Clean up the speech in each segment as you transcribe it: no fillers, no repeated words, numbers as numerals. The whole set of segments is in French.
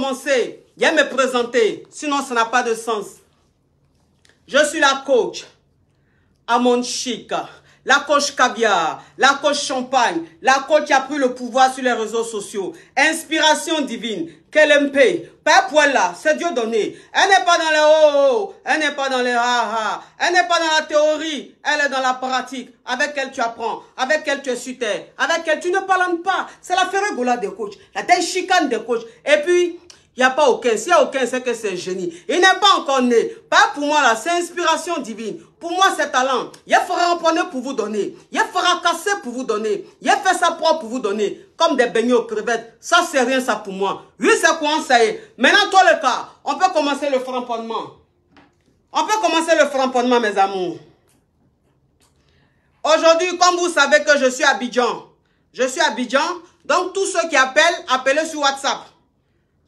commencer, viens me présenter, sinon ça n'a pas de sens. Je suis la coach Amon Chic, la coach caviar, la coach champagne, la coach qui a pris le pouvoir sur les réseaux sociaux. Inspiration divine, KLMP, Père Poila, c'est Dieu donné. Elle n'est pas dans les oh, elle n'est pas dans les ha, elle n'est pas dans la théorie, elle est dans la pratique, avec elle tu apprends, avec elle tu es sur terre, avec elle tu ne parles pas. C'est la Ferregola des coachs, la taille chicane des coachs. Et puis, il n'y a pas aucun. S'il n'y a aucun, c'est que c'est génie. Il n'est pas encore né. Pas pour moi, là. C'est inspiration divine. Pour moi, c'est talent. Il fera empoigner pour vous donner. Il fera casser pour vous donner. Il fait sa propre pour vous donner. Comme des beignets aux crevettes. Ça, c'est rien, ça, pour moi. Lui, c'est quoi, ça y est. Maintenant, toi, le cas. On peut commencer le framponnement. On peut commencer le framponnement, mes amours. Aujourd'hui, comme vous savez que je suis à Abidjan. Je suis à Abidjan. Donc, tous ceux qui appellent, appelez sur WhatsApp.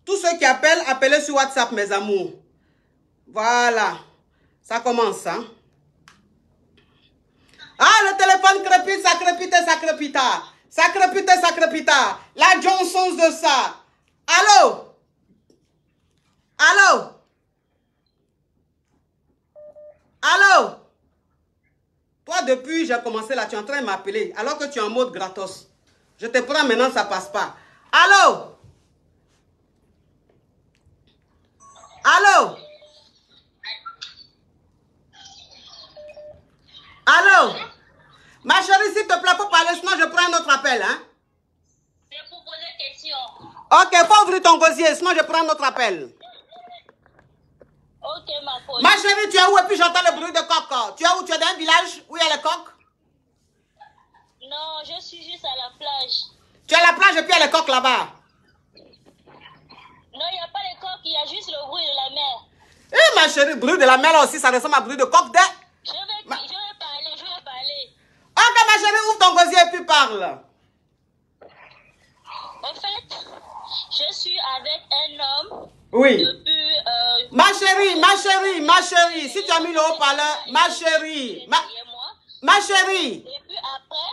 Tous ceux qui appellent, appelez sur WhatsApp, mes amours. Voilà. Ça commence, hein. Ah, le téléphone crépite, ça crépite, ça crépita. Ça crépite, ça crépita. La Johnson de ça. Allô? Allô? Allô? Toi, depuis j'ai commencé là, tu es en train de m'appeler. Alors que tu es en mode gratos. Je te prends maintenant, ça passe pas. Allô? Allô? Allô? Ma chérie, s'il te plaît, faut parler, sinon je prends un autre appel, hein? C'est pour poser question. Ok, faut ouvrir ton gosier, sinon je prends un autre appel. Ok, ma coach. Ma chérie, tu es où? Et puis j'entends le bruit de coq. Tu es où? Tu es dans un village où il y a les coqs? Non, je suis juste à la plage. Tu es à la plage et puis il y a les coqs là-bas. Non, il n'y a pas les coqs, il y a juste le bruit de la mer. Eh, ma chérie, bruit de la mer là aussi, ça ressemble à bruit de coq. Je vais parler. Ok, ma chérie, ouvre ton gosier et puis parle. En fait, je suis avec un homme. Oui. Depuis... Ma chérie, si tu as mis le haut-parleur, ma chérie, ma chérie. Et puis après...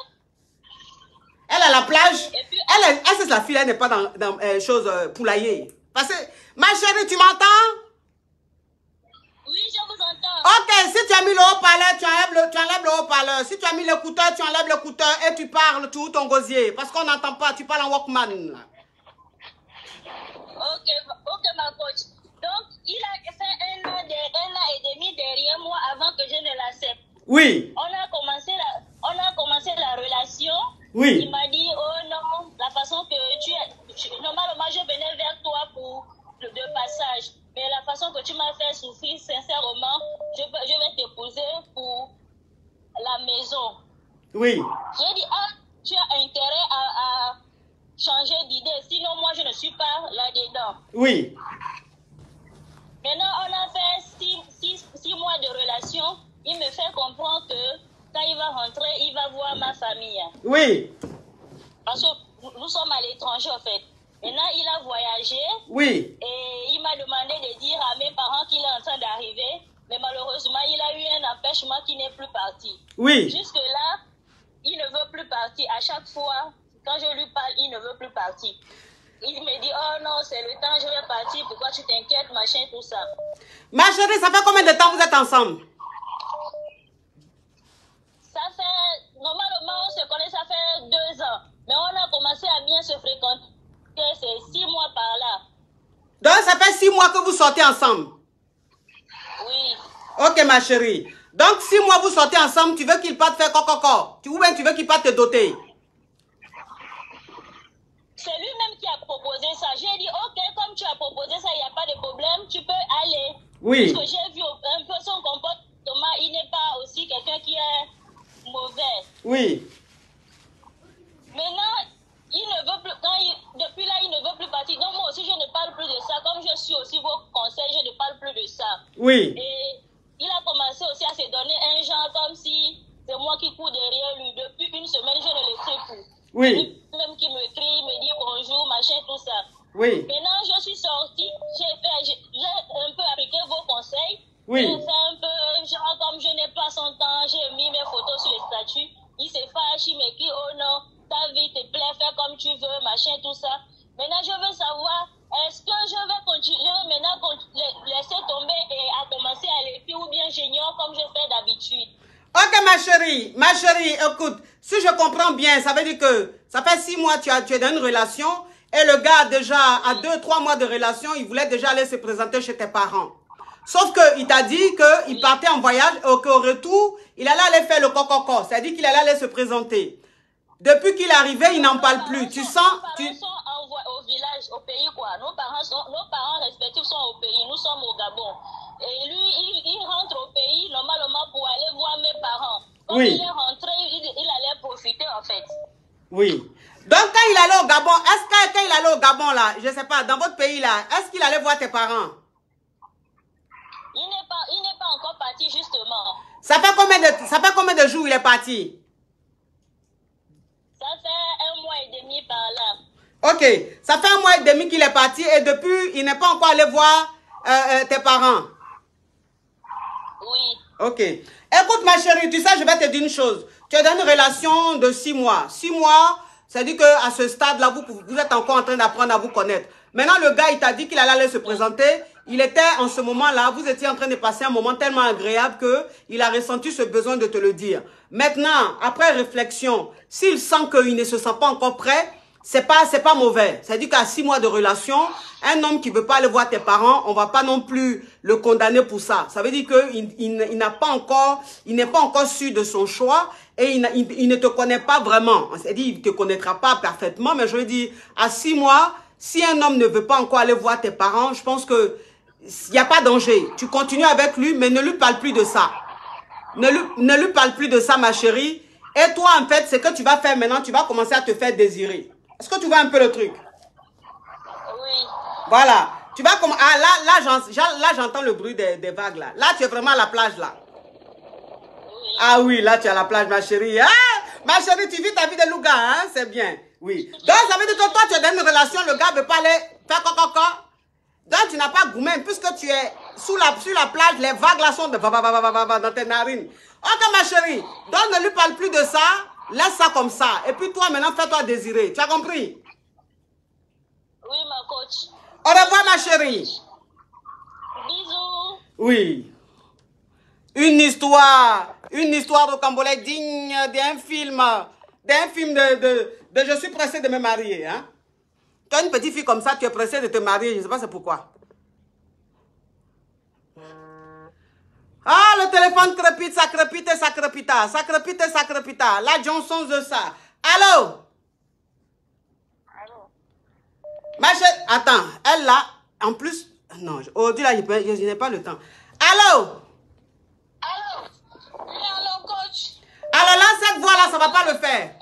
Elle est à la plage. Et puis, Elle c'est la fille, elle n'est pas dans chose poulailler. Parce que, ma chérie, tu m'entends? oui, je vous entends. Ok, si tu as mis le haut-parleur, tu enlèves le haut-parleur. Si tu as mis l'écouteur, tu enlèves l'écouteur et tu parles, tu ouvres ton gosier. Parce qu'on n'entend pas, tu parles en Walkman. Ok, ma coach. Donc, il a fait un an et demi derrière moi avant que je ne l'accepte. Oui. On a commencé la relation. Oui. Il m'a dit, oh non, la façon que tu es... Normalement, je venais vers toi pour le passage. Mais la façon que tu m'as fait souffrir, sincèrement, je vais t'épouser pour la maison. Oui. J'ai dit, ah, tu as intérêt à changer d'idée. Sinon, moi, je ne suis pas là-dedans. Oui. Maintenant, on a fait 6 mois de relation. Il me fait comprendre que quand il va rentrer, il va voir ma famille. Oui. Parce que nous sommes à l'étranger, en fait. Maintenant, il a voyagé. Oui. Et il m'a demandé de dire à mes parents qu'il est en train d'arriver. Mais malheureusement, il a eu un empêchement qui n'est plus parti. Oui. Jusque-là, il ne veut plus partir. À chaque fois, quand je lui parle, il ne veut plus partir. Il me dit, oh non, c'est le temps, je vais partir. Pourquoi tu t'inquiètes, machin, tout ça. Ma chérie, ça fait combien de temps vous êtes ensemble? Ça fait, normalement, on se connaît, ça fait 2 ans. Mais on a commencé à bien se fréquenter. C'est 6 mois par là. Donc, ça fait 6 mois que vous sortez ensemble? Oui. Ok, ma chérie. Donc, 6 mois vous sortez ensemble, tu veux qu'il parte faire coco? Ou bien tu veux qu'il parte te doter? C'est lui-même qui a proposé ça. J'ai dit, ok, comme tu as proposé ça, il n'y a pas de problème, tu peux aller. Oui. Parce que j'ai vu un peu son comportement, il n'est pas aussi quelqu'un qui est mauvais. Oui. Maintenant, il ne veut plus, depuis là, il ne veut plus partir. Donc moi aussi, je ne parle plus de ça. Comme je suis aussi vos conseils, je ne parle plus de ça. Oui. Et il a commencé aussi à se donner un genre comme si c'est moi qui cours derrière lui. Depuis 1 semaine, je ne l'écris plus. Oui. Lui-même qui m'écrit, me dit bonjour, machin, tout ça. Oui. Maintenant, je suis sortie, j'ai un peu appliqué vos conseils. Oui. J'ai fait un peu, genre comme je n'ai pas son temps, j'ai mis mes photos sur les statuts. Il se fâche, il m'écrit, oh non, ta vie te plaît, fais comme tu veux, machin, tout ça. Maintenant, je veux savoir, est-ce que je vais chérie, écoute, si je comprends bien, ça veut dire que ça fait 6 mois que tu es dans une relation et le gars a déjà, à 2-3 mois de relation, il voulait déjà aller se présenter chez tes parents. Sauf qu'il t'a dit qu'il partait en voyage et qu'au retour, il allait aller faire le coco. C'est-à-dire qu'il allait aller se présenter. Depuis qu'il est arrivé, il n'en parle plus. Tu sens... Nos parents sont au village, au pays, quoi. Nos parents respectifs sont au pays. Nous sommes au Gabon. Et lui, il rentre au pays, normalement, pour aller voir mes parents. Quand il est rentré, il allait profiter, en fait. Oui. Donc, quand il allait au Gabon, est-ce que quand il allait au Gabon, là, je ne sais pas, dans votre pays, là, est-ce qu'il allait voir tes parents? Il n'est pas encore parti, justement. Ça fait combien de jours il est parti? Ça fait 1 mois et demi par là. Ok. Ça fait 1 mois et demi qu'il est parti et depuis, il n'est pas encore allé voir tes parents. Oui. Ok. Écoute, ma chérie, tu sais, je vais te dire une chose. Tu es dans une relation de 6 mois. 6 mois, c'est-à-dire qu'à ce stade-là, vous êtes encore en train d'apprendre à vous connaître. Maintenant, le gars, il t'a dit qu'il allait aller se présenter. Il était en ce moment-là, vous étiez en train de passer un moment tellement agréable qu'il a ressenti ce besoin de te le dire. Maintenant, après réflexion, s'il sent qu'il ne se sent pas encore prêt, c'est pas mauvais. C'est-à-dire qu'à 6 mois de relation, un homme qui veut pas aller voir tes parents, on va pas non plus le condamner pour ça. Ça veut dire qu'il n'est pas encore sûr de son choix et il ne te connaît pas vraiment. C'est-à-dire qu'il ne te connaîtra pas parfaitement, mais je veux dire, à 6 mois, si un homme ne veut pas encore aller voir tes parents, je pense que il n'y a pas de danger. Tu continues avec lui, mais ne lui parle plus de ça. Ne lui parle plus de ça, ma chérie. Et toi, en fait, ce que tu vas faire maintenant, tu vas commencer à te faire désirer. Est-ce que tu vois un peu le truc? Oui. Voilà. Tu vas comme là j'entends le bruit des vagues là. Là, tu es vraiment à la plage là. Oui. Ah oui, là, tu es à la plage, ma chérie. Ah, ma chérie, tu vis ta vie de louga, hein? C'est bien. Oui. Donc, ça veut dire que toi, tu es dans une relation, le gars ne veut pas aller faire coco. Donc, tu n'as pas gourmand, puisque tu es sur la plage, les vagues là sont dans tes narines. Ok, ma chérie. Donc, ne lui parle plus de ça. Laisse ça comme ça. Et puis, toi, maintenant, fais-toi désirer. Tu as compris? Oui, ma coach. Au revoir, ma chérie. Bisous. Oui. Une histoire rocambolesque digne d'un film de je suis pressé de me marier. Hein? Tu as une petite fille comme ça, tu es pressé de te marier, je ne sais pas c'est pourquoi. Ah, le téléphone crépite, ça crépite et ça crépita. Ça crépite et ça crépita. La Johnson de ça. Allô? Allô? Ma chérie, attends, elle là, en plus, non, aujourd'hui là, je n'ai pas le temps. Allô? Allô? Oui, allô, coach? Alors là, cette voix-là, ça ne va pas le faire.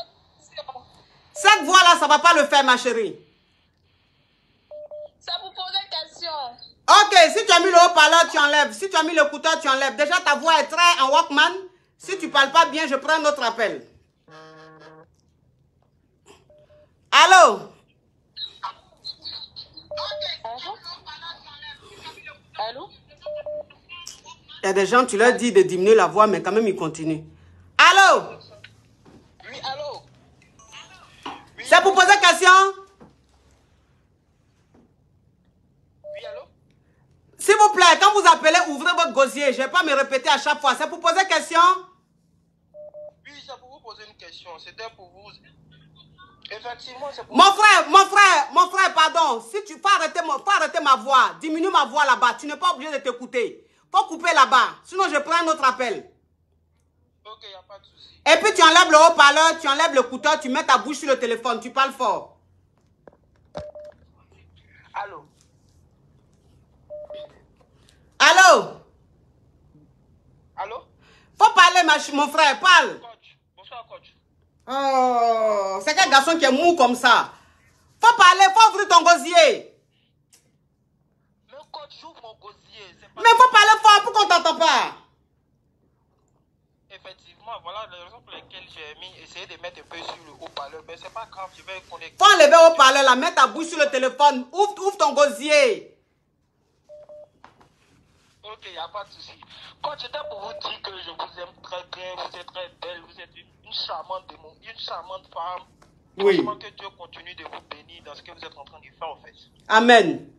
Cette voix-là, ça ne va pas le faire, ma chérie. Ça vous pose une question. Ok, si tu as mis le haut-parleur, tu enlèves. Si tu as mis l'écouteur, tu enlèves. Déjà, ta voix est très en Walkman. Si tu ne parles pas bien, je prends un autre appel. Allô? Allô? Il y a des gens, tu leur dis de diminuer la voix, mais quand même, ils continuent. Allô? Oui, allô? Oui, c'est pour poser question? Oui, allô? S'il vous plaît, quand vous appelez, ouvrez votre gosier. Je ne vais pas me répéter à chaque fois. C'est pour poser question? Oui, c'est pour vous poser une question. C'était pour vous... Effectivement, c'est pour... Mon frère, pardon. Si tu faut arrêter ma voix. Diminue ma voix là-bas. Tu n'es pas obligé de t'écouter. Faut couper là-bas. Sinon, je prends un autre appel. Ok, il n'y a pas de souci. Et puis, tu enlèves le haut-parleur, tu enlèves l'écouteur, tu mets ta bouche sur le téléphone. Tu parles fort. Allô? Allô? Allô? Faut parler, mon frère. Parle. Coach. Bonsoir, coach. Oh, c'est quel garçon qui est mou comme ça? Faut parler, faut ouvrir ton gosier. Mais coach, j'ouvre mon gosier. Mais faut parler fort, pourquoi on t'entend pas? Effectivement, voilà la raison pour laquelle j'ai essayé de mettre un peu sur le haut-parleur. Mais c'est pas grave, je vais connecter. Faut enlever au parleur là, mets ta bouche sur le téléphone. Ouvre ton gosier. Ok, il n'y a pas de souci. Coach, c'était pour vous dire que je vous aime très bien. Vous êtes très belle. Vous êtes une charmante femme. Oui. Franchement, que Dieu continue de vous bénir dans ce que vous êtes en train de faire, en fait. Amen.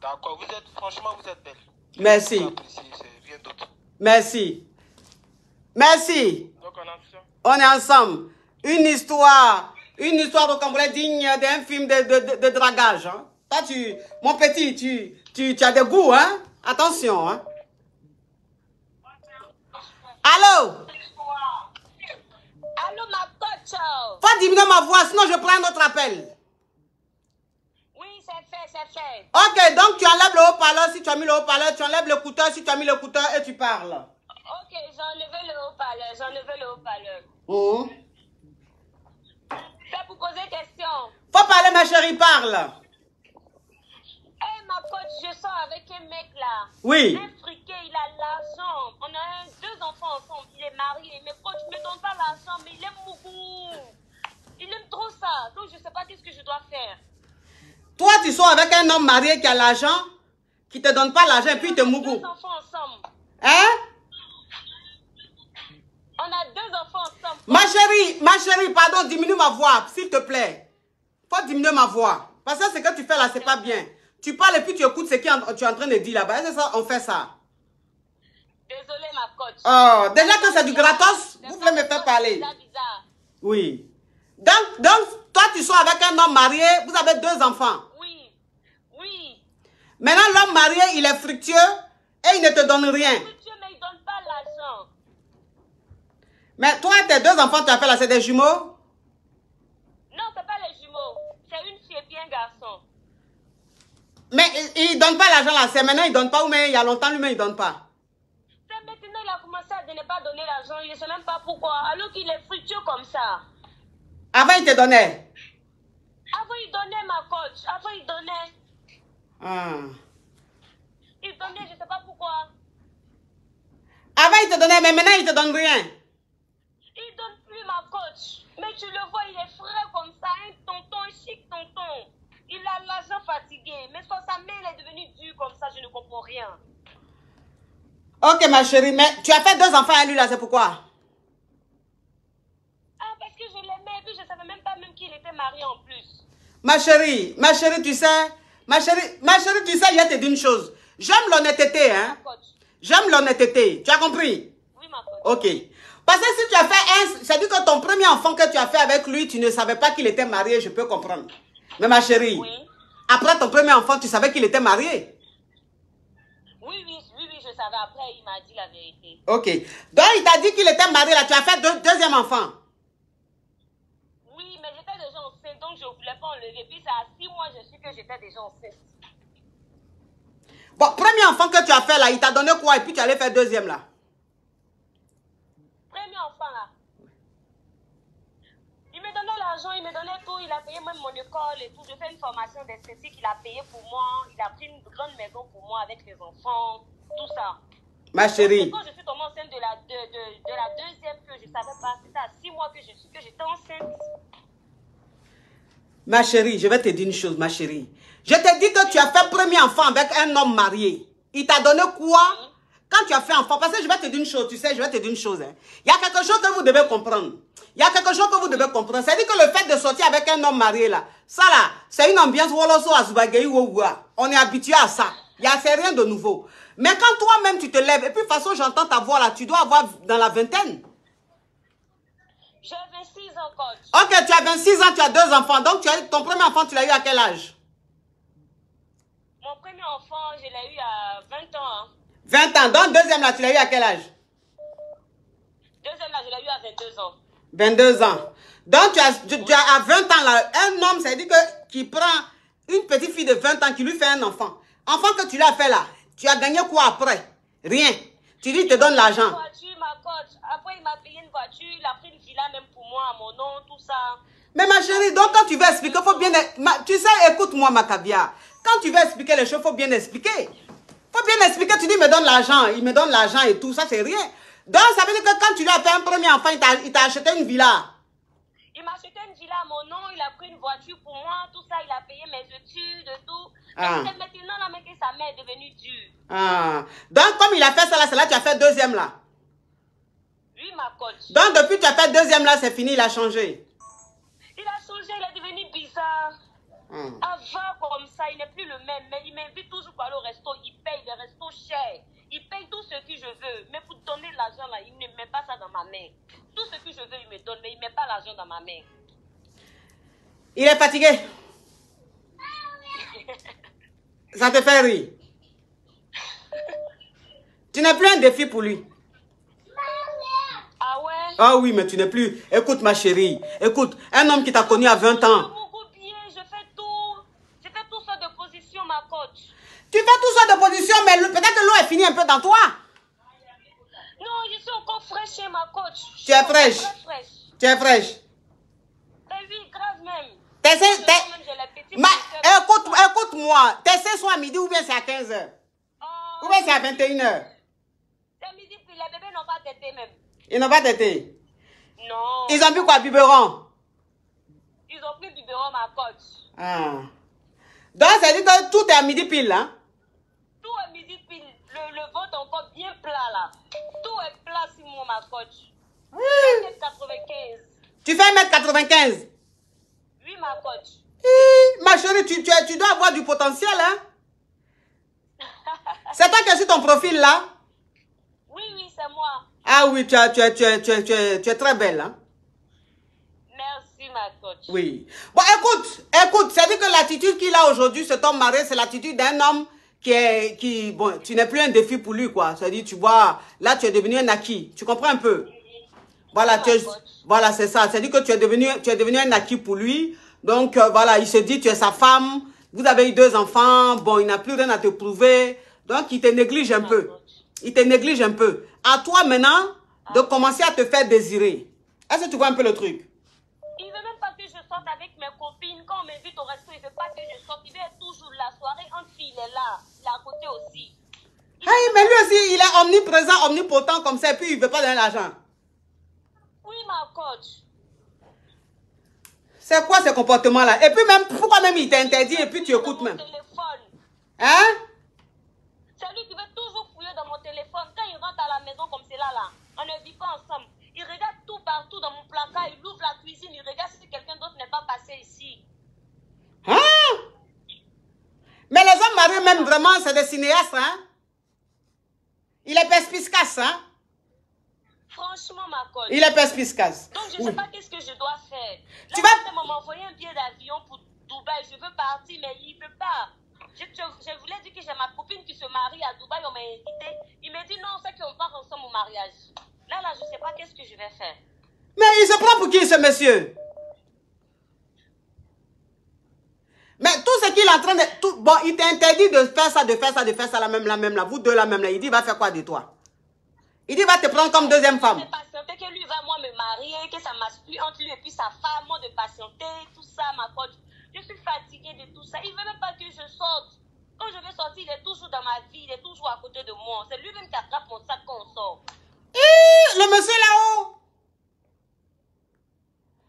D'accord, franchement, vous êtes belle. Merci. Vous appréciez, c'est rien d'autre. Merci. Merci. Donc on est ensemble. On est ensemble. Une histoire au Cambodge digne d'un film de dragage. Hein. Toi, mon petit, tu as des goûts, hein? Attention, hein? Allô? Allô, ma coach. Faut diminuer ma voix, sinon je prends un autre appel. Oui, c'est fait. Ok, donc tu enlèves le haut-parleur si tu as mis le haut-parleur, tu enlèves l'écouteur si tu as mis l'écouteur et tu parles. Ok, j'ai enlevé le haut-parleur. C'est pour poser question. Faut parler, ma chérie, parle. Hey, ma coach, je sors avec un mec là. Oui. Un friqué, il a l'argent. On a deux enfants ensemble. Il est marié. Mais coach, ne me donne pas l'argent, mais il aime beaucoup. Il aime trop ça. Donc, je ne sais pas qu'est-ce que je dois faire. Toi, tu sors avec un homme marié qui a l'argent, qui te donne pas l'argent et puis il te mougou. Deux enfants ensemble. Hein? On a deux enfants ensemble. Ma chérie, pardon, diminue ma voix, s'il te plaît. Faut diminuer ma voix. Parce que ce que tu fais là, c'est pas bien. Tu parles et puis tu écoutes ce que tu es en train de dire là-bas. C'est ça, on fait ça. Désolée, ma coach. Oh, déjà que c'est du gratos, vous voulez me faire parler. C'est bizarre. Oui. Donc, toi, tu sors avec un homme marié, vous avez deux enfants. Oui. Maintenant, l'homme marié, il est fructueux et il ne te donne rien. Fructueux, mais il ne donne pas l'argent. Mais toi, tes deux enfants, tu as fait là, c'est des jumeaux? Non, c'est pas les jumeaux. C'est une fille et puis un garçon. Mais il ne donne pas l'argent là, c'est maintenant il ne donne pas ou mais il y a longtemps lui-même il ne donne pas. C'est maintenant il a commencé à ne pas donner l'argent, il ne sait même pas pourquoi, alors qu'il est fructueux comme ça. Avant il te donnait? Avant il donnait ma coach, avant il donnait. Ah. Il donnait, je ne sais pas pourquoi. Avant il te donnait, mais maintenant il ne te donne rien. Il donne plus ma coach. Mais tu le vois, il est frais comme ça, un tonton, un chic tonton. Il a l'argent fatigué, mais sa mère est devenue dure comme ça, je ne comprends rien. Ok ma chérie, mais tu as fait deux enfants à lui là, c'est pourquoi? Ah, parce que je l'aimais, et puis je ne savais même pas même qu'il était marié en plus. Ma chérie, tu sais, tu sais, il y a te dire une chose. J'aime l'honnêteté, hein. J'aime l'honnêteté, tu as compris? Oui, ma coach. Ok. Parce que si tu as fait c'est-à-dire que ton premier enfant que tu as fait avec lui, tu ne savais pas qu'il était marié, je peux comprendre. Mais ma chérie, oui. Après ton premier enfant, tu savais qu'il était marié? Oui, je savais. Après, il m'a dit la vérité. Ok. Donc, il t'a dit qu'il était marié, là. Tu as fait deuxième enfant? Oui, mais j'étais déjà enceinte, donc je ne voulais pas enlever. Puis, c'est à 6 mois, je suis que j'étais déjà enceinte. Bon, premier enfant que tu as fait, là, il t'a donné quoi? Et puis, tu allais faire deuxième, là? Premier enfant, là. Il me donnait l'argent, il me donnait tout, il a payé même mon école et tout. Je fais une formation d'esthétique, il a payé pour moi, il a pris une grande maison pour moi avec les enfants, tout ça. Ma chérie. Donc, quand je suis tombée enceinte de la deuxième que je ne savais pas, c'était à 6 mois que j'étais enceinte. Ma chérie, je vais te dire une chose, ma chérie. Je te dis que tu as fait premier enfant avec un homme marié. Il t'a donné quoi? Quand tu as fait enfant, parce que je vais te dire une chose, tu sais, je vais te dire une chose. Hein. Il y a quelque chose que vous devez comprendre. Il y a quelque chose que vous devez comprendre. C'est-à-dire que le fait de sortir avec un homme marié, là, ça là, c'est une ambiance on est habitué à ça. C'est rien de nouveau. Mais quand toi-même tu te lèves, et puis de toute façon j'entends ta voix là, tu dois avoir dans la vingtaine. J'ai 26 ans, coach. Ok, tu as 26 ans, tu as deux enfants. Donc ton premier enfant, tu l'as eu à quel âge? Mon premier enfant, je l'ai eu à 20 ans. Hein. 20 ans. Donc deuxième là, tu l'as eu à quel âge? Deuxième là, je l'ai eu à 22 ans. 22 ans. Donc tu as à 20 ans là, un homme, ça veut dire que qui prend une petite fille de 20 ans qui lui fait un enfant. Enfant que tu l'as fait là, tu as gagné quoi après? Rien. Tu dis, il te donne l'argent. Voiture, ma coach. Après, il m'a payé une voiture, il a pris une villa même pour moi, à mon nom, tout ça. Mais ma chérie, donc quand tu veux expliquer, il faut bien... Tu sais, écoute-moi ma caviar. Quand tu veux expliquer les choses, il faut bien expliquer. Il faut bien expliquer, tu dis, il me donne l'argent, il me donne l'argent et tout, ça c'est rien. Donc ça veut dire que quand tu lui as fait un premier enfant, il t'a acheté une villa. Il m'a acheté une villa à mon nom, il a pris une voiture pour moi, tout ça, il a payé mes études, tout. Ah. C'est maintenant là, mais que sa mère est devenue dure. Ah. Donc comme il a fait ça là, c'est là que tu as fait deuxième là. Oui, ma coach. Donc depuis que tu as fait deuxième là, c'est fini, il a changé. Il a changé, il est devenu bizarre. Avant comme ça, il n'est plus le même, mais il m'invite toujours pour aller au resto, il paye le resto cher. Il paye tout ce que je veux. Mais pour donner l'argent, là, il ne met pas ça dans ma main. Tout ce que je veux, il me donne, mais il ne met pas l'argent dans ma main. Il est fatigué. Ça te fait rire. Tu n'es plus un défi pour lui. Ah ouais? Ah oui, mais tu n'es plus... Écoute, ma chérie. Écoute, un homme qui t'a connu à 20 ans. Je fais tout ça de position, ma coach. Tu fais tout ça de position, mais peut-être que l'eau est finie un peu dans toi. Non, je suis encore fraîche chez ma coach. Tu es fraîche. Tu es fraîche. Oui, grave même. Écoute-moi. Tes seins sont à midi ou bien c'est à 15h? Ou bien c'est à 21h? C'est midi, puis les bébés n'ont pas tété même. Ils n'ont pas tété? Non. Ils ont pris quoi, biberon? Ils ont pris biberon, ma coach. Ah. Donc, ça veut dire que tout est à midi pile, hein? Tout est midi pile. Le ventre est encore bien plat, là. Tout est plat, Simon, ma coach. 1m95. Tu fais 1m95? Oui, ma coach. Ma chérie, tu dois avoir du potentiel, hein? C'est toi qui as sur ton profil, là? Oui, c'est moi. Ah oui, tu es très belle, hein? Merci, ma coach. Oui. Bon, écoute, c'est-à-dire que l'attitude qu'il a aujourd'hui, cet homme marié, c'est l'attitude d'un homme bon, tu n'es plus un défi pour lui, quoi. C'est-à-dire, tu vois, là, tu es devenu un acquis. Tu comprends un peu? Voilà, voilà, c'est ça. C'est-à-dire que tu es devenu un acquis pour lui. Donc, voilà, il se dit, tu es sa femme. Vous avez eu 2 enfants. Bon, il n'a plus rien à te prouver. Donc, il te néglige un peu. Il te néglige un peu. À toi, maintenant, de commencer à te faire désirer. Est-ce que tu vois un peu le truc? Il ne veut même pas que je sorte avec mes copines. Quand on m'invite au resto, il ne veut pas que je sorte. Il veut être toujours la soirée entre filles. Il est là. Il est à côté aussi. Hey, mais lui aussi, il est omniprésent, omnipotent comme ça. Et puis, il ne veut pas donner l'argent. Oui, ma coach. C'est quoi ce comportement-là? Et puis même, pourquoi même il t'interdit et puis tu écoutes même? Téléphone. Hein? C'est lui qui veut toujours fouiller dans mon téléphone. Quand il rentre à la maison comme c'est là, on ne vit pas ensemble. Il regarde tout partout dans mon placard. Il ouvre la cuisine. Il regarde si quelqu'un d'autre n'est pas passé ici. Hein? Mais les hommes mariés même vraiment, c'est des cinéastes, hein? Il est perspicace, hein? Franchement, ma coach. Il est perspicace. Donc, je ne sais pas qu'est-ce que je dois faire. Là, Tu vas... m'envoyer un billet d'avion pour Dubaï. Je veux partir, mais il ne veut pas. Je voulais dire que j'ai ma copine qui se marie à Dubaï. On m'a invité. Il m'a dit non, c'est qu'on part ensemble au mariage. Là, je ne sais pas qu'est-ce que je vais faire. Mais il se prend pour qui, ce monsieur? Mais tout ce qu'il est en train de... Bon, il t'interdit de faire ça, la même là. Vous deux, la même là. Il dit, il va faire quoi de toi? Il dit, il va te prendre comme deuxième femme. Je patienter que lui va, moi, me marier, que ça marche plus entre lui et puis sa femme, moi, de patienter, tout ça, ma coach. Je suis fatiguée de tout ça. Il ne veut même pas que je sorte. Quand je veux sortir, il est toujours dans ma vie, il est toujours à côté de moi. C'est lui-même qui attrape mon sac quand on sort. Le monsieur là-haut.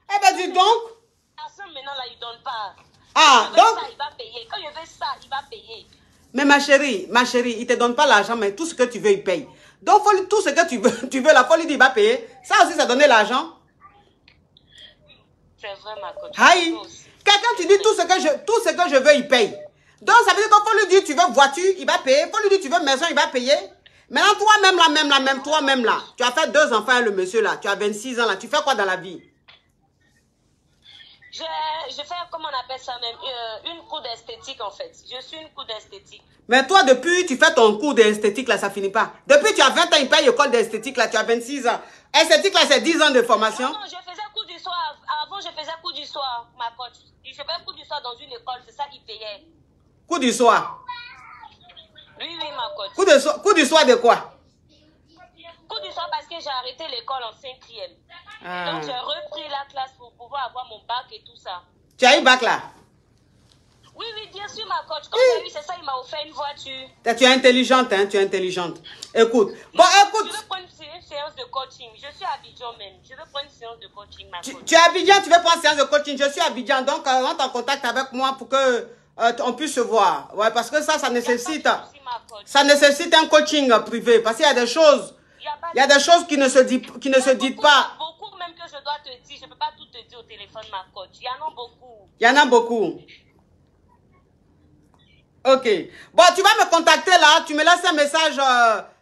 Eh ben, dis donc. Personne maintenant, là, il ne donne pas. Ah, donc... Ça, il va payer. Quand je veux ça, il va payer. Mais ma chérie, il ne te donne pas l'argent, mais tout ce que tu veux, il paye. Donc, tout ce que tu veux, la folie dit, il va payer. Ça aussi, ça donne l'argent. C'est vrai, ma coach. Aïe. Quelqu'un, tu dis tout ce que je veux, il paye. Donc, ça veut dire qu'il faut lui dire, tu veux voiture, il va payer. Il faut lui dire, tu veux maison, il va payer. Maintenant, toi-même là. Tu as fait 2 enfants, le monsieur là. Tu as 26 ans là. Tu fais quoi dans la vie? Je fais, comment on appelle ça même, une cours d'esthétique en fait. Je suis une cours d'esthétique. Mais toi, depuis tu fais ton cours d'esthétique là, ça finit pas. Depuis tu as 20 ans, il paye l'école d'esthétique là, tu as 26 ans. Esthétique là, c'est 10 ans de formation. Non, je faisais cours du soir. Avant, je faisais cours du soir, ma coach. Je faisais cours du soir dans une école, c'est ça qu'il payait. Cours du soir? Oui, ma coach. Cours du soir de quoi? Cours du soir parce que j'ai arrêté l'école en 5e. Ah. Donc, j'ai repris la classe pour pouvoir avoir mon bac et tout ça. Tu as eu bac là? Oui, bien sûr, ma coach. Quand j'ai eu, c'est ça, il m'a offert une voiture. Tu es intelligente, hein? Tu es intelligente. Écoute. Bon, écoute. Je veux prendre une séance de coaching. Je suis à Abidjan même. Je veux prendre une séance de coaching, ma coach. Tu es à Abidjan, tu veux prendre une séance de coaching. Je suis à Abidjan. Donc, rentre en contact avec moi pour que on puisse se voir. Ouais, parce que ça nécessite... Ça nécessite un coaching privé. Parce qu'il y a des choses... Il y a des choses qui ne se disent pas. Il y a beaucoup même que je dois te dire. Je ne peux pas tout te dire au téléphone, ma coach. Il y en a beaucoup. Il y en a beaucoup. Ok. Bon, tu vas me contacter là. Tu me laisses un message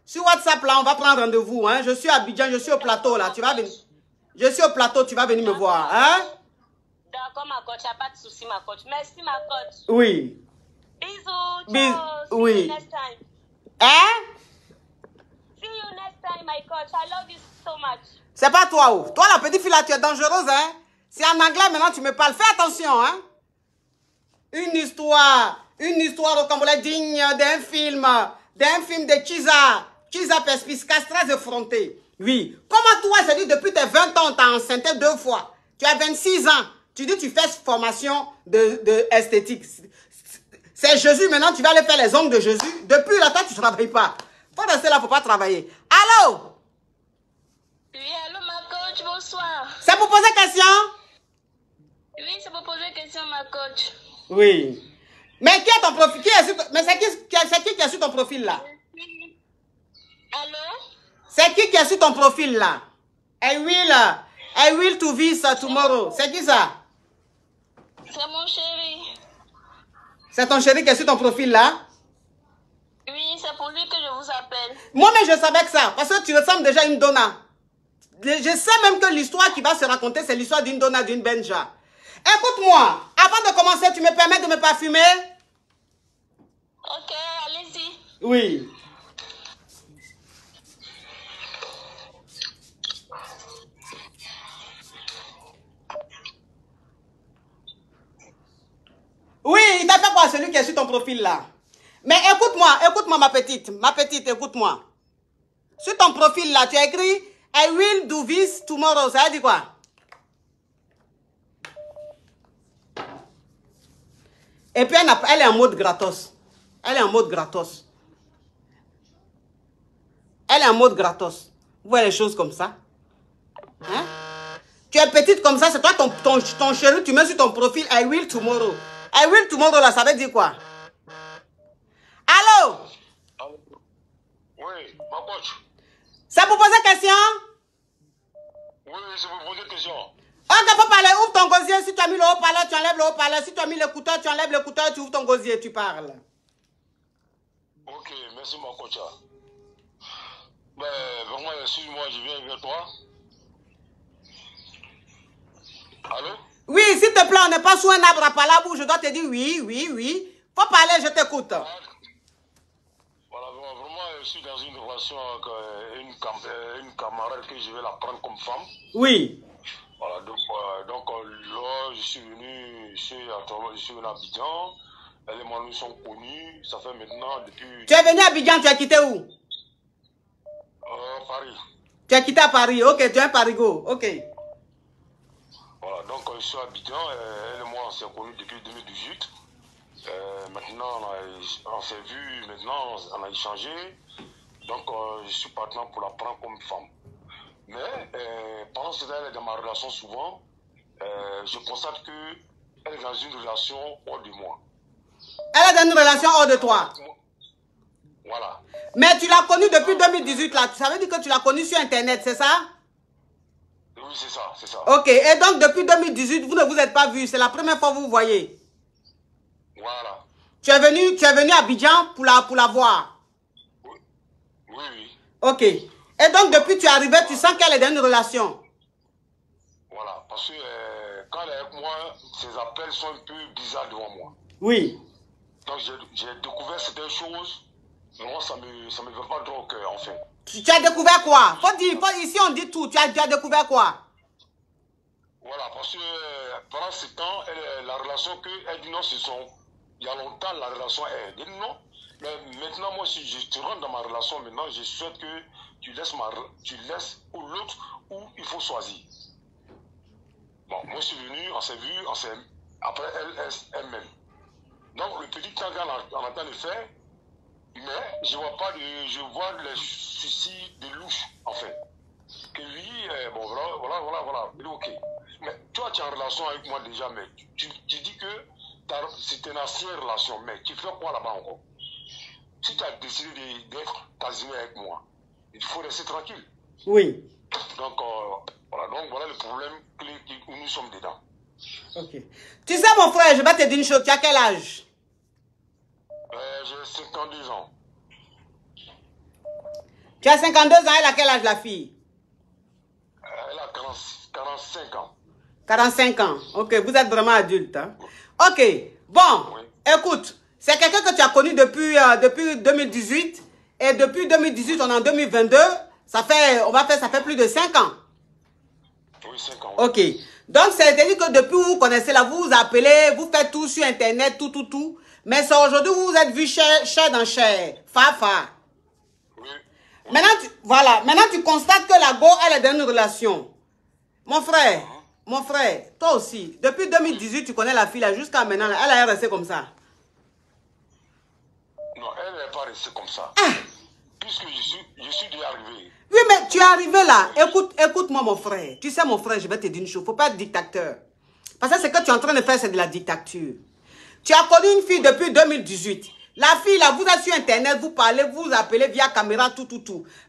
sur WhatsApp là. On va prendre rendez-vous. Hein. Je suis à Abidjan, je suis au plateau là. Tu vas venir. Je suis au plateau, tu vas venir me voir. Hein? D'accord, ma coach. Il n'y a pas de souci, ma coach. Merci, ma coach. Oui. Bisous. Bis See you next time. Hein? See you next time, my coach. I love you so much. C'est pas toi, oh. Toi, la petite fille là, tu es dangereuse, hein? C'est en anglais maintenant, tu me parles. Fais attention, hein? Une histoire au Cambodge digne d'un film de Chiza Perspicace, très effronté. Oui. Comment toi, j'ai dit, depuis tes 20 ans, tu as enceinté 2 fois. Tu as 26 ans. Tu dis, tu fais formation de esthétique. C'est Jésus, maintenant, tu vas aller faire les ongles de Jésus. Depuis là, toi, tu ne travailles pas. Faut rester là, il ne faut pas travailler. Allô? Oui, allô, ma coach, bonsoir. C'est pour poser question? Oui, c'est pour poser question, ma coach. Oui. Mais qui est ton profil? Mais c'est qui est sur ton profil là? Allô? C'est qui est sur ton profil là? I will to this tomorrow. C'est qui ça? C'est mon chéri. C'est ton chéri qui est sur ton profil là? Oui, c'est pour lui que je vous appelle. Moi-même, je savais que ça. Parce que tu ressembles déjà à une donna. Je sais même que l'histoire qui va se raconter, c'est l'histoire d'une donna, d'une benja. Écoute-moi, avant de commencer, tu me permets de me parfumer? Ok, allez-y. Oui. Oui, il t'a fait quoi, celui qui est sur ton profil là? Mais écoute-moi ma petite, écoute-moi. Sur ton profil là, tu as écrit I will do this tomorrow. Ça veut dire quoi? Et puis elle est en mode gratos. Elle est en mode gratos. Vous voyez les choses comme ça? Hein? Tu es petite comme ça, c'est toi ton chéri, tu mets sur ton profil I will tomorrow. I will tomorrow là, ça veut dire quoi? Allô? Oui, ma coach. C'est pour poser question? Oui, c'est pour poser question. Ok, faut parler, ouvre ton gosier. Si tu as mis le haut-parleur, tu enlèves le haut-parleur. Si tu as mis l'écouteur, tu enlèves l'écouteur, tu ouvres ton gosier, tu parles. Ok, merci ma coach. Ben, vraiment, excuse-moi, je viens vers toi. Allô? Oui, s'il te plaît, on n'est pas sous un arbre à parler où je dois te dire oui. Faut parler, je t'écoute. Voilà, vraiment, je suis dans une relation avec une camarade que je vais la prendre comme femme. Oui. Voilà, donc là, je suis venu à Abidjan. Elle et moi, nous sommes connus. Ça fait maintenant depuis... Tu es venu à Abidjan, tu as quitté où? Paris. Tu as quitté à Paris, ok, tu es un parigo, ok. Voilà, donc je suis à Abidjan. Elle et moi, on s'est connus depuis 2018. Maintenant, on s'est vu, maintenant, on a échangé. Donc, je suis partant pour la prendre comme femme. Mais pendant ce temps, elle est dans ma relation souvent. Je constate qu'elle est dans une relation hors de moi. Elle est dans une relation hors de toi? Voilà. Mais tu l'as connue depuis 2018 là. Ça veut dire que tu l'as connue sur Internet, c'est ça? Oui, c'est ça, c'est ça. Ok, et donc depuis 2018, vous ne vous êtes pas vus. C'est la première fois que vous vous voyez. Voilà. Tu es venu à Abidjan pour la voir. Oui. Ok. Et donc depuis tu es arrivé, tu sens qu'elle est dans une relation. Voilà, parce que quand elle est avec moi, ses appels sont un peu bizarres devant moi. Oui. Donc j'ai découvert certaines choses. Vraiment, ça me fait pas trop au cœur, en fait. Tu as découvert quoi? Faut dire, ici on dit tout. Tu as découvert quoi? Voilà, parce que pendant ce temps, la relation qu'elle dit non, il y a longtemps, la relation, elle dit non. Mais maintenant, moi, si je rentre dans ma relation, maintenant, je souhaite que tu laisses ou l'autre où il faut choisir. Bon, moi, je suis venu, on s'est vu, après, elle-même. Donc, le petit temps qu'on entend le faire, mais je vois les soucis de louche, en fait. Que lui, bon, voilà, il est ok. Mais toi, tu es en relation avec moi déjà, mais tu dis que c'est une ancienne relation, mais tu fais quoi là-bas encore? Si tu as décidé d'être quasiment avec moi, il faut rester tranquille. Oui. Donc, voilà le problème où nous sommes dedans. Ok. Tu sais, mon frère, je vais te dire une chose. Tu as quel âge? J'ai 52 ans. Tu as 52 ans, elle a quel âge la fille? Elle a 45 ans. 45 ans. Ok, vous êtes vraiment adulte. Hein? Ok, bon, oui. Écoute, c'est quelqu'un que tu as connu depuis 2018. Et depuis 2018, on est en 2022. Ça fait plus de 5 ans. Oui, 5 ans. Oui. Ok. Donc, c'est-à-dire que depuis vous connaissez là, vous vous appelez, vous faites tout sur Internet, tout. Mais c'est aujourd'hui vous vous êtes vu cher dans cher. Fa. Oui. Maintenant, tu constates que la go, elle est dans une relation. Mon frère, toi aussi, depuis 2018, tu connais la fille là, jusqu'à maintenant, là, elle est restée comme ça. Non, elle n'est pas restée comme ça. Puisque je suis déjà arrivé. Oui, mais tu es arrivé là. Écoute-moi, mon frère. Tu sais, mon frère, je vais te dire une chose. Il ne faut pas être dictateur. Parce que ce que tu es en train de faire, c'est de la dictature. Tu as connu une fille depuis 2018. La fille, là, vous êtes sur Internet, vous parlez, vous appelez via caméra, tout.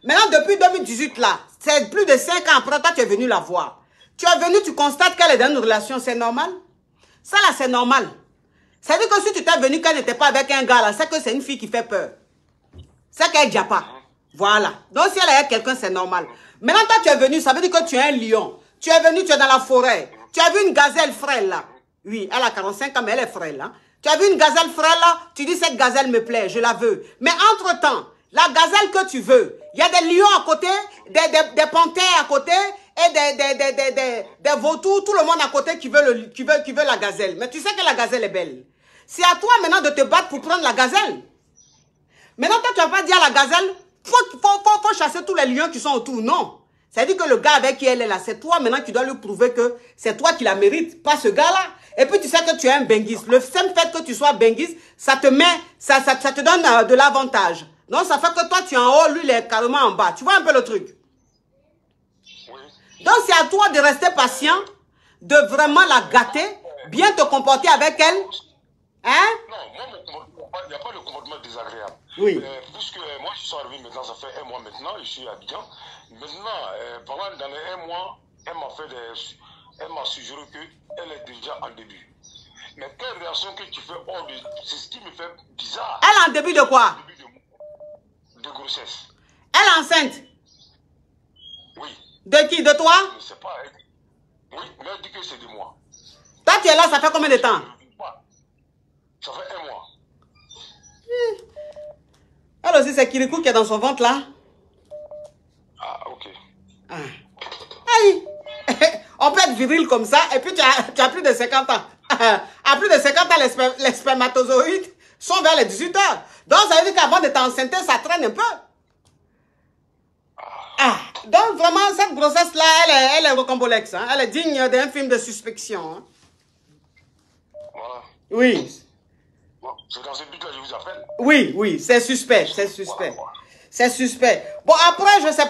Maintenant, depuis 2018, là, c'est plus de 5 ans après, toi, tu es venu la voir. Tu es venu, tu constates qu'elle est dans une relation, c'est normal? Ça, là, c'est normal. C'est-à-dire que si tu t'es venu qu'elle n'était pas avec un gars, là, c'est que c'est une fille qui fait peur. C'est qu'elle ne dit pas. Voilà. Donc, si elle est avec quelqu'un, c'est normal. Maintenant, toi, tu es venu, ça veut dire que tu es un lion. Tu es venu, tu es dans la forêt. Tu as vu une gazelle frêle, là. Oui, elle a 45 ans, mais elle est frêle, là. Tu as vu une gazelle frêle, là. Tu dis, cette gazelle me plaît, je la veux. Mais entre-temps, la gazelle que tu veux, il y a des lions à côté, des panthères à côté, et des vautours, tout le monde à côté qui veut la gazelle. Mais tu sais que la gazelle est belle. C'est à toi maintenant de te battre pour prendre la gazelle. Maintenant, toi, tu vas pas dire à la gazelle, faut chasser tous les lions qui sont autour. Non. C'est-à-dire que le gars avec qui elle est là, c'est toi maintenant qui dois lui prouver que c'est toi qui la mérites, pas ce gars-là. Et puis tu sais que tu es un benguis. Le simple fait que tu sois benguis, ça te donne de l'avantage. Donc ça fait que toi tu es en haut, lui il est carrément en bas. Tu vois un peu le truc? Oui. Donc c'est à toi de rester patient, de vraiment la gâter, bien te comporter avec elle. Hein? Non, moi, il n'y a pas de comportement désagréable. Oui. Puisque moi, je suis arrivé maintenant, ça fait 1 mois maintenant, je suis à Abidjan. Maintenant, pendant dans les 1 mois, elle m'a suggéré qu'elle est déjà en début. Mais quelle réaction que tu fais hors de... C'est ce qui me fait bizarre. Elle est en début de quoi? De grossesse. Elle est enceinte? Oui. De qui? De toi? Je ne sais pas. Oui, mais elle dit que c'est de moi. Toi, tu es là, ça fait combien de temps? Ça fait 1 mois. Elle aussi, c'est Kirikou qui est dans son ventre là. Ah, ok. Ah. Aïe. On peut être viril comme ça et puis tu as plus de 50 ans. À plus de 50 ans, les spermatozoïdes sont vers les 18 heures. Donc, ça veut dire qu'avant de t'enceinter, ça traîne un peu. Ah. Donc, vraiment, cette grossesse-là, elle est rocambolex. Hein? Elle est digne d'un film de suspicion. Hein? Voilà. Oui. C'est dans ce but-là que je vous appelle. Oui, c'est suspect, c'est suspect. Voilà. C'est suspect. Bon, après, je sais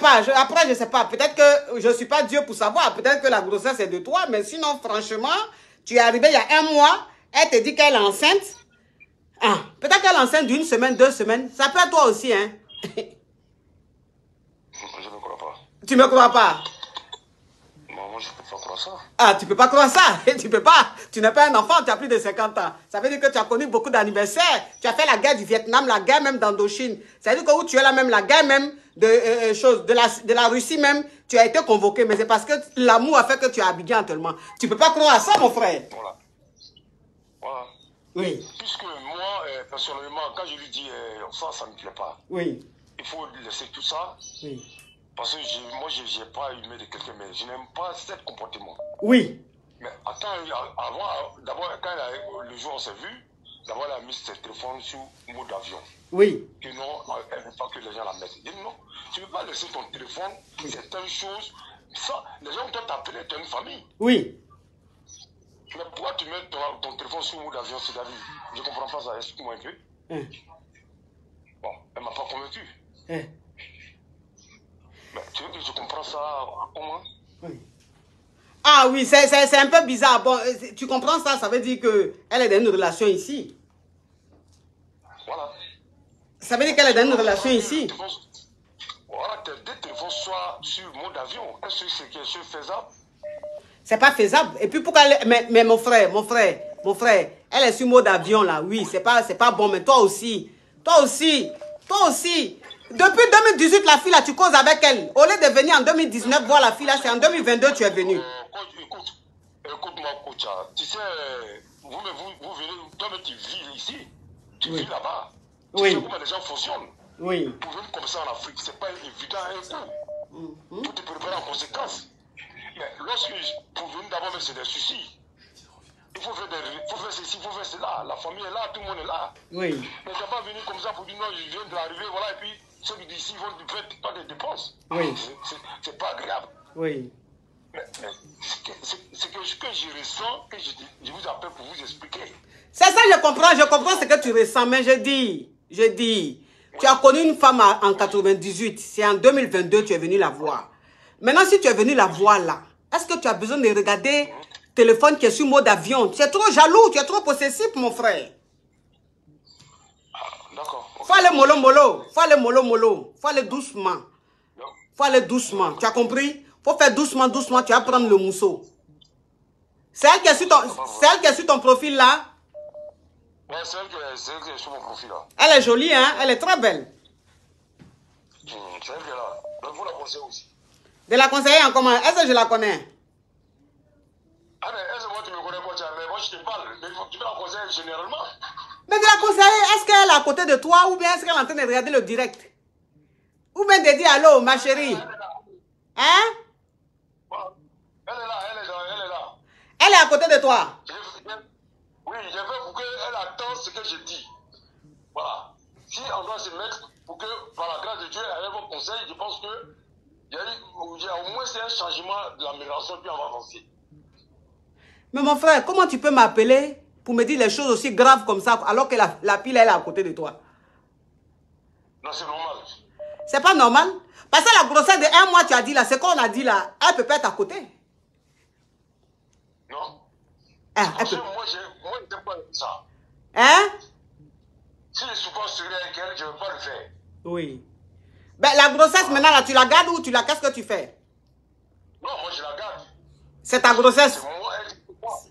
pas. Peut-être que je ne suis pas Dieu pour savoir. Peut-être que la grossesse est de toi. Mais sinon, franchement, tu es arrivé il y a 1 mois. Elle te dit qu'elle est enceinte. Ah, peut-être qu'elle est enceinte d'1 semaine, 2 semaines. Ça peut être toi aussi, hein. Je ne crois pas. Tu ne me crois pas? Non, moi, je ne peux pas croire ça. Ah, tu ne peux pas croire ça. Tu peux pas. Tu n'es pas un enfant, tu as plus de 50 ans. Ça veut dire que tu as connu beaucoup d'anniversaires. Tu as fait la guerre du Vietnam, la guerre même d'Indochine. Ça veut dire que où tu es là même, la guerre même de la Russie même, tu as été convoqué. Mais c'est parce que l'amour a fait que tu as Abidjan tellement. Tu ne peux pas croire à ça, mon frère. Voilà. Voilà. Oui. Puisque moi, personnellement, quand je lui dis ça ne me plaît pas. Oui. Il faut laisser tout ça. Oui. Parce que moi, je n'ai pas aimé de quelqu'un, mais je n'aime pas ce comportement. Oui. Mais attends, avant, d'abord, quand le jour où on s'est vu, d'abord, elle a mis ses téléphones sur mode avion. Oui. Et non, elle ne veut pas que les gens la mettent. Je dis non, tu ne peux pas laisser ton téléphone, certaines choses. Ça, les gens doivent t'appeler, tu as une famille. Oui. Mais pourquoi tu mets ton téléphone sur mode avion, c'est-à-dire, je ne comprends pas ça, explique-moi un peu. Bon, elle ne m'a pas convaincu. Mais tu veux que je comprends ça comment? Oui. Ah oui, c'est un peu bizarre. Bon, tu comprends ça, ça veut dire qu'elle est dans une relation ici. Voilà. Ça veut dire qu'elle est dans une relation ici. Voilà, tes 2 téléphones soient sur mode avion. Est-ce que c'est faisable? C'est pas faisable. Et puis pourquoi mais mon frère, elle est sur mode avion là. Oui, c'est pas bon. Mais toi Toi aussi. Toi aussi. Depuis 2018, la fille là, tu causes avec elle. Au lieu de venir en 2019 voir la fille là, c'est en 2022 tu es venu. Écoute-moi, coach. Tu sais, vous venez, toi tu vis ici. Tu vis là-bas. Tu sais comment les gens fonctionnent. Oui. Pour venir comme ça en Afrique, c'est pas évident un coup. Tout est préparé en conséquence. Mais lorsque pour venir d'abord, c'est des soucis. Il faut faire ceci, il faut faire cela. La famille est là, tout le monde est là. Oui. Mais tu n'as pas venir comme ça pour dire non, je viens d'arriver, voilà, et puis ceux qui d'ici vont faire pas des dépenses. Oui. C'est pas agréable. Oui. Mais c'est que ce que je ressens, que je vous appelle pour vous expliquer. C'est ça, je comprends ce que tu ressens, mais je dis, tu as connu une femme en 98, c'est en 2022 tu es venu la voir. Maintenant, si tu es venu la voir là, est-ce que tu as besoin de regarder le téléphone qui est sur mode avion? Tu es trop jaloux, tu es trop possessif, mon frère. D'accord. Faut aller mollo. Faut aller doucement. Faut aller doucement. Tu as compris? Faut faire doucement, tu vas prendre le mousseau. C'est elle qui est sur ton profil là? Ouais, c'est elle qui est sur mon profil là. Elle est jolie, hein? Elle est très belle. C'est elle qui est là. Donc vous la conseillez aussi. De la conseiller en comment? Est-ce que je la connais? Ah mais est-ce que moi tu me connais quoi? Mais moi je te parle. Mais tu peux la conseiller généralement. Mais de la conseiller, est-ce qu'elle est à côté de toi ou bien est-ce qu'elle est en train de regarder le direct? Ou bien de dire allô, ma chérie? Hein? Elle est là. Elle est à côté de toi? Oui, je veux pour qu'elle attende ce que je dis. Voilà. Si on doit se mettre pour que, par la grâce de Dieu, avec vos conseils, je pense que il y a au moins un changement de l'amélioration, puis on va avancer. Mais mon frère, comment tu peux m'appeler pour me dire les choses aussi graves comme ça, alors que la pile elle est à côté de toi? Non, c'est normal. C'est pas normal? Parce que la grossesse de 1 mois, tu as dit là, c'est qu'on a dit là, elle peut pas être à côté. Non. Elle peut... Moi, je n'aime pas ça. Hein? Si je suis pas sérieux avec elle, je ne veux pas le faire. Oui. Ben, la grossesse, maintenant, là, tu la gardes ou tu la... Qu'est-ce que tu fais? Non, moi, je la garde. C'est ta grossesse.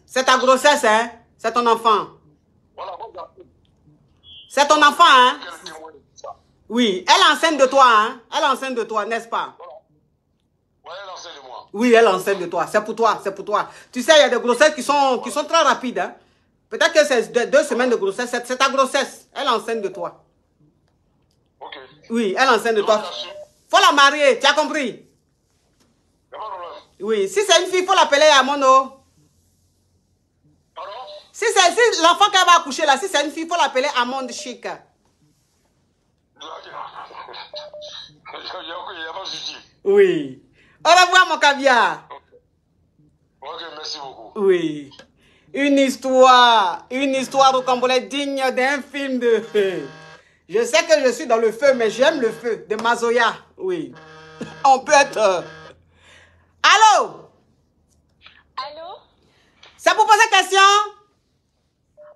C'est ta grossesse, hein? C'est ton enfant. Voilà, moi, c'est ton enfant, hein? Oui. Elle est enceinte de toi, hein? Elle est enceinte de toi, n'est-ce pas? Oui, elle est enceinte de moi. Oui, elle est enceinte de toi. C'est pour toi, c'est pour toi. Tu sais, il y a des grossesses qui sont très rapides, hein? Peut-être que c'est 2 semaines de grossesse. C'est ta grossesse. Elle est enceinte de toi. Ok. Oui, elle est enceinte de toi. Faut la marier, tu as compris? Oui, si c'est une fille, il faut l'appeler Amono. Pardon? Si l'enfant qu'elle va accoucher là, si c'est une fille, il faut l'appeler Amande Chic. Il n'y a pas de souci. Oui. Au revoir, mon caviar. Ok, merci beaucoup. Oui. Une histoire au Cambodge digne d'un film de... Je sais que je suis dans le feu, mais j'aime le feu de Mazoya. Oui. On peut être... Allô? Allô? C'est pour poser question?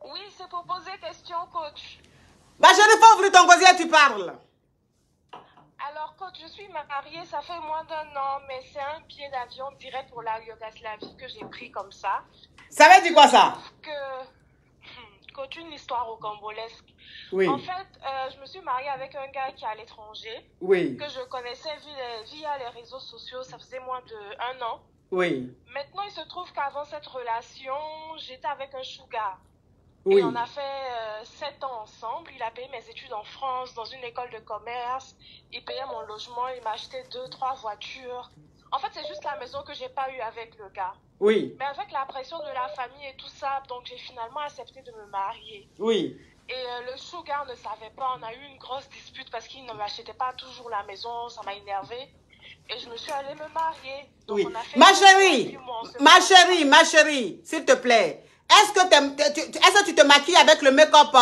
Oui, c'est pour poser question, coach. Bah, je ne faut ouvrir ton gosier, tu parles. Alors, coach, je suis mariée, ça fait moins d'1 an, mais c'est un billet d'avion direct pour la Yougoslavie que j'ai pris comme ça. Ça veut dire quoi, ça? Coach, une histoire rocambolesque. Oui. En fait, je me suis mariée avec un gars qui est à l'étranger. Oui. Que je connaissais via les réseaux sociaux, ça faisait moins d'1 an. Oui. Maintenant, il se trouve qu'avant cette relation, j'étais avec un sugar. Oui. Et on a fait 7 ans ensemble. Il a payé mes études en France, dans une école de commerce. Il payait mon logement, il m'a acheté 2-3 voitures. En fait, c'est juste la maison que j'ai pas eue avec le gars. Oui. Mais avec la pression de la famille et tout ça, donc j'ai finalement accepté de me marier. Oui. Et le sugar ne savait pas, on a eu une grosse dispute parce qu'il ne m'achetait pas toujours la maison, ça m'a énervée. Et je me suis allée me marier. Donc Oui. on a fait Ma chérie, s'il te plaît. Est-ce que tu te maquilles avec le make-up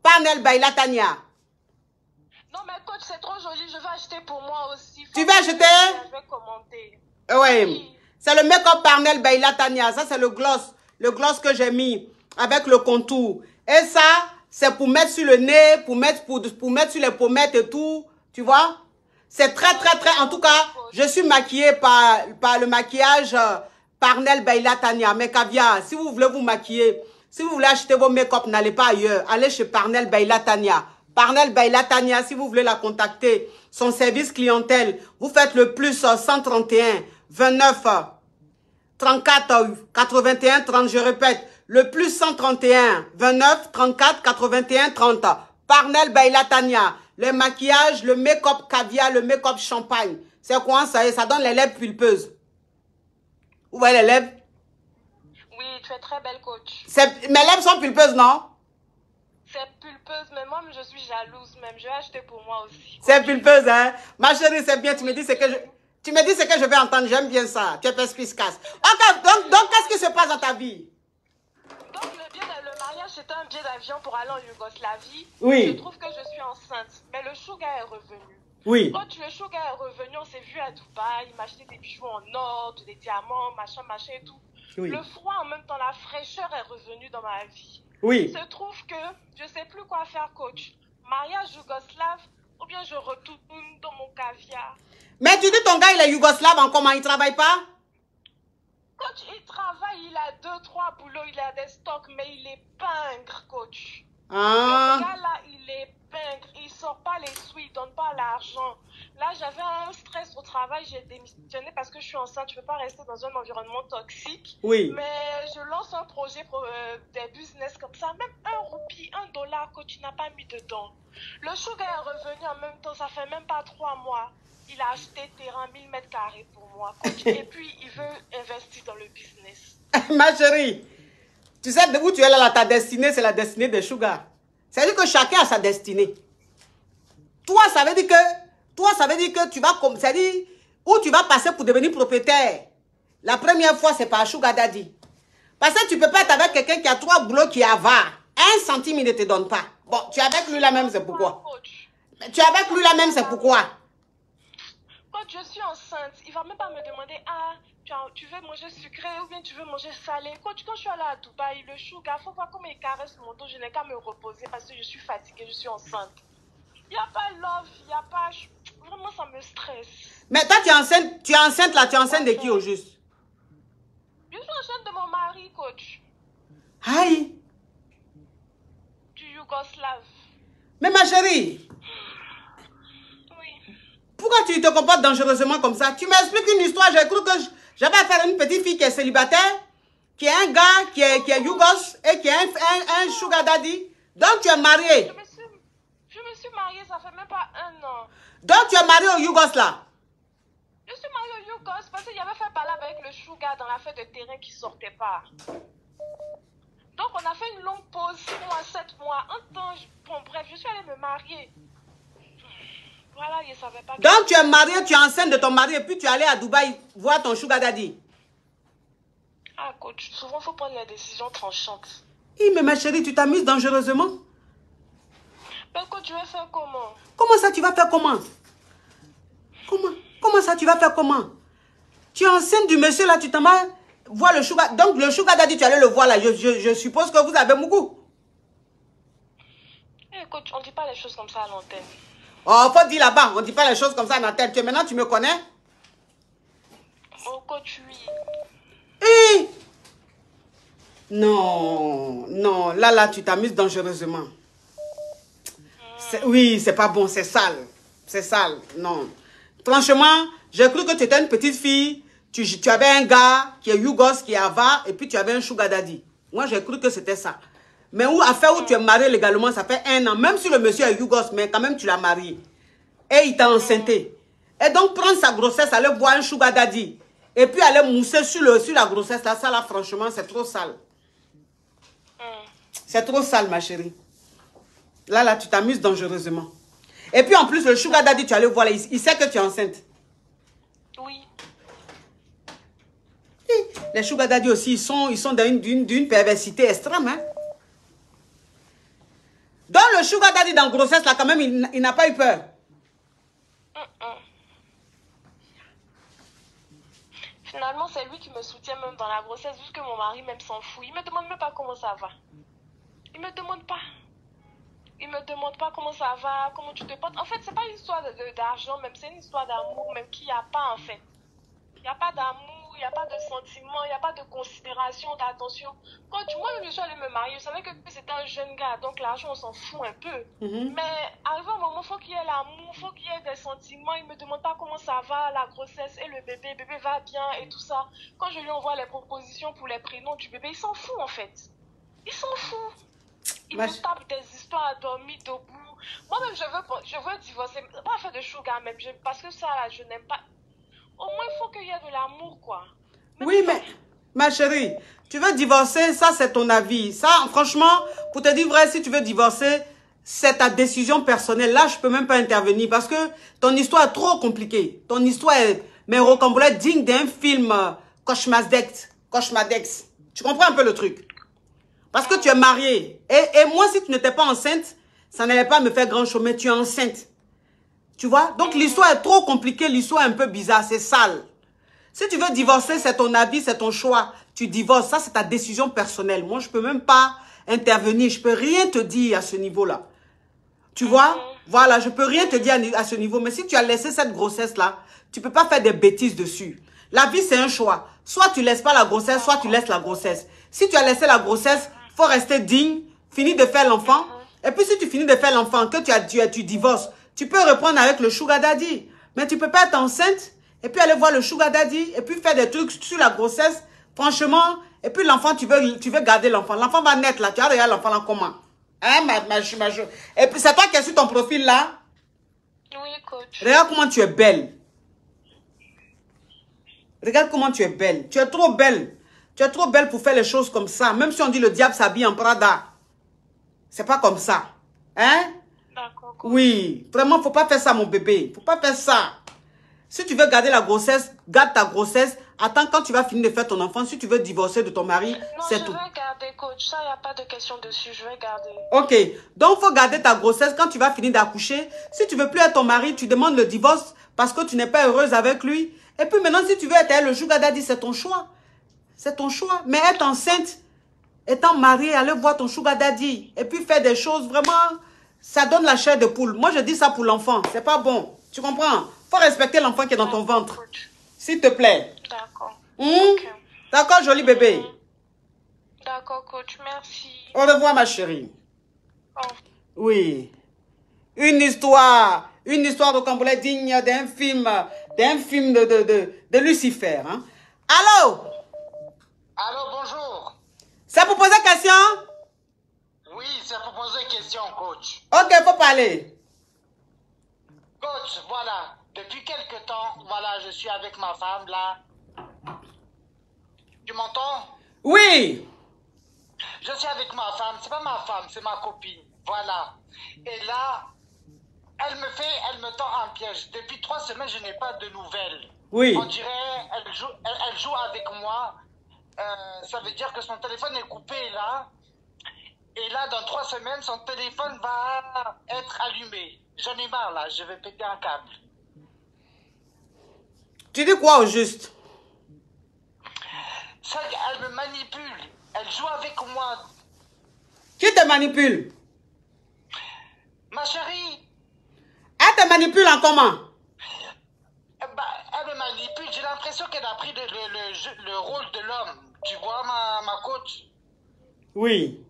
Parnell by Latania? Non, mais coach, c'est trop joli. Je vais acheter pour moi aussi. Tu vas acheter? Je vais commenter. Oui. C'est le make-up Parnell by Latania. Ça, c'est le gloss. Le gloss que j'ai mis avec le contour. Et ça, c'est pour mettre sur le nez, pour mettre sur les pommettes et tout. Tu vois? C'est très, très, très... En tout cas, je suis maquillée par le maquillage Parnell by Latania. Mais caviar, si vous voulez vous maquiller, si vous voulez acheter vos make-up, n'allez pas ailleurs. Allez chez Parnell by Latania. Parnel Baila Tania, si vous voulez la contacter, son service clientèle, vous faites le plus 131 29 34 81 30, je répète, le plus 131 29 34 81 30. Parnel Baila Tania, le maquillage, le make-up caviar, le make-up champagne. C'est quoi ça? Ça donne les lèvres pulpeuses. Vous voyez les lèvres? Oui, tu es très belle, coach. Mes lèvres sont pulpeuses, non? C'est pulpeuse, mais moi, je suis jalouse même. Je vais acheter pour moi aussi. C'est pulpeuse, hein? Ma chérie, c'est bien. Tu me dis ce que je... Tu me dis ce que je vais entendre. J'aime bien ça. Tu es perspicace. Ok, donc qu'est-ce qui se passe dans ta vie? Donc, le mariage, c'était un billet d'avion pour aller en Yougoslavie. Oui. Je trouve que je suis enceinte. Mais le sugar est revenu. Oui. Quand le sugar est revenu, on s'est vu à Dubaï. Il m'a acheté des bijoux en or, des diamants, machin et tout. Oui. Le froid, en même temps, la fraîcheur est revenue dans ma vie. Oui. Il se trouve que je ne sais plus quoi faire, coach. Mariage yougoslave, ou bien je retourne dans mon caviar. Mais tu dis ton gars, il est yougoslave en comment? Il ne travaille pas? Coach, il travaille, il a 2-3 boulots, il a des stocks, mais il est pingre, coach. Ah. Le gars là, il est pingre, il sort pas les sous, il donne pas l'argent. Là, j'avais un stress au travail, j'ai démissionné parce que je suis enceinte, je ne peux pas rester dans un environnement toxique. Oui. Mais je lance un projet pour des business comme ça, même 1 roupie, $1 que tu n'as pas mis dedans. Le sugar est revenu en même temps, ça fait même pas 3 mois. Il a acheté terrain 1000 mètres carrés pour moi, coach. Et puis, il veut investir dans le business. Ma chérie, tu sais de où tu es là, ta destinée, c'est la destinée des sugar. C'est-à-dire que chacun a sa destinée. Toi, ça veut dire que tu vas comme, c'est-à-dire, où tu vas passer pour devenir propriétaire. La première fois, c'est par sugar daddy. Parce que tu peux pas être avec quelqu'un qui a 3 boulots qui avare. 1 centime, il ne te donne pas. Bon, tu es avec lui là même, c'est pourquoi. Tu es avec lui là même, c'est pourquoi. Quand je suis enceinte, il va même pas me demander, ah, tu veux manger sucré ou bien tu veux manger salé. Quand je suis allée à Dubaï, le sugar, faut voir comment il caresse mon dos. Je n'ai qu'à me reposer parce que je suis fatiguée, je suis enceinte. Il n'y a pas love, il n'y a pas... Vraiment, ça me stresse. Mais toi, tu es enceinte là, tu es enceinte de qui au juste? Je suis enceinte de mon mari, coach. Aïe. Du yougoslave. Mais ma chérie, oui. Pourquoi tu te comportes dangereusement comme ça? Tu m'expliques une histoire, j'ai cru que j'avais affaire à une petite fille qui est célibataire, qui est un gars qui est yougos et qui est un sugar daddy. Donc tu es marié. Je me suis mariée, ça fait même pas 1 an. Donc tu es marié au yougos là? Je suis mariée au yougos parce qu'il y avait fait parler avec le sugar dans l'affaire de terrain qui sortait pas. Donc on a fait une longue pause, 6 mois, 7 mois. Bon bref, je suis allée me marier. Voilà, je savais pas. Donc tu es marié, tu es enceinte de ton mari et puis tu es allé à Dubaï voir ton sugar daddy. Ah coach, souvent il faut prendre les décisions tranchantes. Oui, mais ma chérie, tu t'amuses dangereusement. Mais coach, tu vas faire comment? Comment ça, tu vas faire comment? Comment ça, tu vas faire comment? Tu es enceinte du monsieur là, tu t'en vas voir le sugar. Donc le sugar daddy, tu allais le voir là. Je suppose que vous avez beaucoup. Eh coach, on ne dit pas les choses comme ça à l'antenne. Oh, faut dire là-bas, on ne dit pas les choses comme ça à l'antenne. Maintenant, tu me connais? Oh coach, oui. Eh? Non, non, là, tu t'amuses dangereusement. Oui, c'est pas bon, c'est sale. C'est sale, non. Franchement, j'ai cru que tu étais une petite fille. Tu avais un gars qui est yougos, qui est avare, et puis tu avais un sugar daddy. Moi, j'ai cru que c'était ça. Mais affaire où tu es marié légalement, ça fait 1 an. Même si le monsieur est yougos, mais quand même tu l'as marié. Et il t'a enceinté. Et donc, prendre sa grossesse, aller voir un sugar daddy. Et puis aller mousser sur la grossesse, là, ça là, franchement, c'est trop sale. C'est trop sale, ma chérie. Là, tu t'amuses dangereusement. Et puis, en plus, le sugar daddy, tu allais voir, là, il sait que tu es enceinte. Oui. Et les sugar daddy aussi, ils sont d'une perversité extrême. Hein? Donc, le sugar daddy dans la grossesse, là, quand même, il n'a pas eu peur. Finalement, c'est lui qui me soutient même dans la grossesse, vu que mon mari même s'en fout. Il me demande même pas comment ça va. Il me demande pas. Il me demande pas comment ça va, comment tu te portes. En fait, c'est pas une histoire d'argent, même c'est une histoire d'amour, même qu'il n'y a pas en fait. Il n'y a pas d'amour, il n'y a pas de sentiment, il n'y a pas de considération, d'attention. Quand moi-même je suis allée me marier, je savais que c'était un jeune gars, donc l'argent on s'en fout un peu. Mais arrivé un moment, il faut qu'il y ait l'amour, il faut qu'il y ait des sentiments. Il ne me demande pas comment ça va, la grossesse et le bébé va bien et tout ça. Quand je lui envoie les propositions pour les prénoms du bébé, il s'en fout en fait. Il s'en fout. Il me tape des histoires à dormir debout. Moi-même, je veux divorcer, pas faire de sugar même, parce que ça, là, je n'aime pas. Au moins, il faut qu'il y ait de l'amour, quoi. Oui, mais, ma chérie, tu veux divorcer, ça, c'est ton avis. Ça, franchement, pour te dire vrai, si tu veux divorcer, c'est ta décision personnelle. Là, je peux même pas intervenir parce que ton histoire est trop compliquée. Ton histoire est, mais rocambolesque, digne d'un film cauchemardesque. Tu comprends un peu le truc? Parce que tu es mariée. Et moi, si tu n'étais pas enceinte, ça n'allait pas me faire grand chose, mais tu es enceinte. Tu vois? Donc, l'histoire est trop compliquée, l'histoire est un peu bizarre, c'est sale. Si tu veux divorcer, c'est ton avis, c'est ton choix. Tu divorces, ça, c'est ta décision personnelle. Moi, je peux même pas intervenir, je peux rien te dire à ce niveau-là. Tu vois? Voilà, je peux rien te dire à ce niveau. Mais si tu as laissé cette grossesse-là, tu peux pas faire des bêtises dessus. La vie, c'est un choix. Soit tu laisses pas la grossesse, soit tu laisses la grossesse. Si tu as laissé la grossesse, faut rester digne, finir de faire l'enfant. Et puis, si tu finis de faire l'enfant, que tu divorces, tu peux reprendre avec le sugar daddy. Mais tu peux pas être enceinte et puis aller voir le sugar daddy et puis faire des trucs sur la grossesse. Franchement, et puis l'enfant, tu veux garder l'enfant. L'enfant va naître là. Tu vas regarder l'enfant là comment? Hein, et puis, c'est toi qui es sur ton profil là? Oui, coach. Regarde comment tu es belle. Regarde comment tu es belle. Tu es trop belle. Tu es trop belle pour faire les choses comme ça. Même si on dit le diable s'habille en Prada. C'est pas comme ça. Hein? D'accord. Oui. Vraiment, faut pas faire ça, mon bébé. Faut pas faire ça. Si tu veux garder la grossesse, garde ta grossesse. Attends quand tu vas finir de faire ton enfant. Si tu veux divorcer de ton mari, c'est tout. Non, je vais garder, coach. Ça, il n'y a pas de question dessus. Je vais garder. Ok. Donc, faut garder ta grossesse quand tu vas finir d'accoucher. Si tu veux plus être ton mari, tu demandes le divorce parce que tu n'es pas heureuse avec lui. Et puis maintenant, si tu veux être le sugar daddy, c'est ton choix. C'est ton choix. Mais être enceinte, étant mariée, aller voir ton sugar daddy et puis faire des choses, vraiment, ça donne la chair de poule. Moi, je dis ça pour l'enfant. C'est pas bon. Tu comprends? Faut respecter l'enfant qui est dans ton ventre. S'il te plaît. D'accord. Okay. D'accord, joli bébé. D'accord, coach. Merci. Au revoir, ma chérie. Oh. Oui. Une histoire de Cambodge digne d'un film de Lucifer. Hein? Allô? Allô, bonjour. C'est pour poser question? Oui, c'est pour poser question, coach. Ok, faut parler. Coach, voilà, depuis quelque temps, voilà, je suis avec ma femme, là. Tu m'entends? Oui. Je suis avec ma femme, c'est pas ma femme, c'est ma copine, voilà. Et là, elle me tend un piège. Depuis 3 semaines, je n'ai pas de nouvelles. Oui. On dirait, elle joue avec moi. Ça veut dire que son téléphone est coupé, là. Et là, dans 3 semaines, son téléphone va être allumé. J'en ai marre, là. Je vais péter un câble. Tu dis quoi au juste? Ça, elle me manipule. Elle joue avec moi. Qui te manipule? Ma chérie. Elle te manipule en comment? Elle me manipule. J'ai l'impression qu'elle a pris le rôle de l'homme. Tu vois, ma coach? Oui.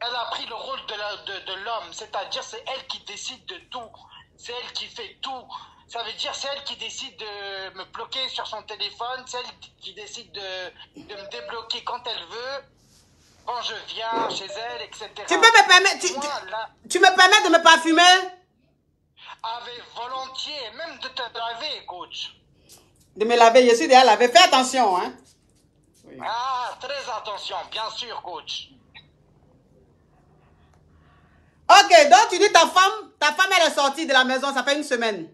Elle a pris le rôle de l'homme. C'est-à-dire, c'est elle qui décide de tout. C'est elle qui fait tout. Ça veut dire, c'est elle qui décide de me bloquer sur son téléphone. C'est elle qui décide de me débloquer quand elle veut. Quand je viens chez elle, etc. Tu peux me permettre... Tu me permets de me parfumer? Avec volontiers. Même de te laver, coach. De me laver, je suis déjà lavé. Fais attention, hein. Oui. Ah, très attention, bien sûr, coach. Ok, donc tu dis ta femme elle est sortie de la maison, ça fait 1 semaine.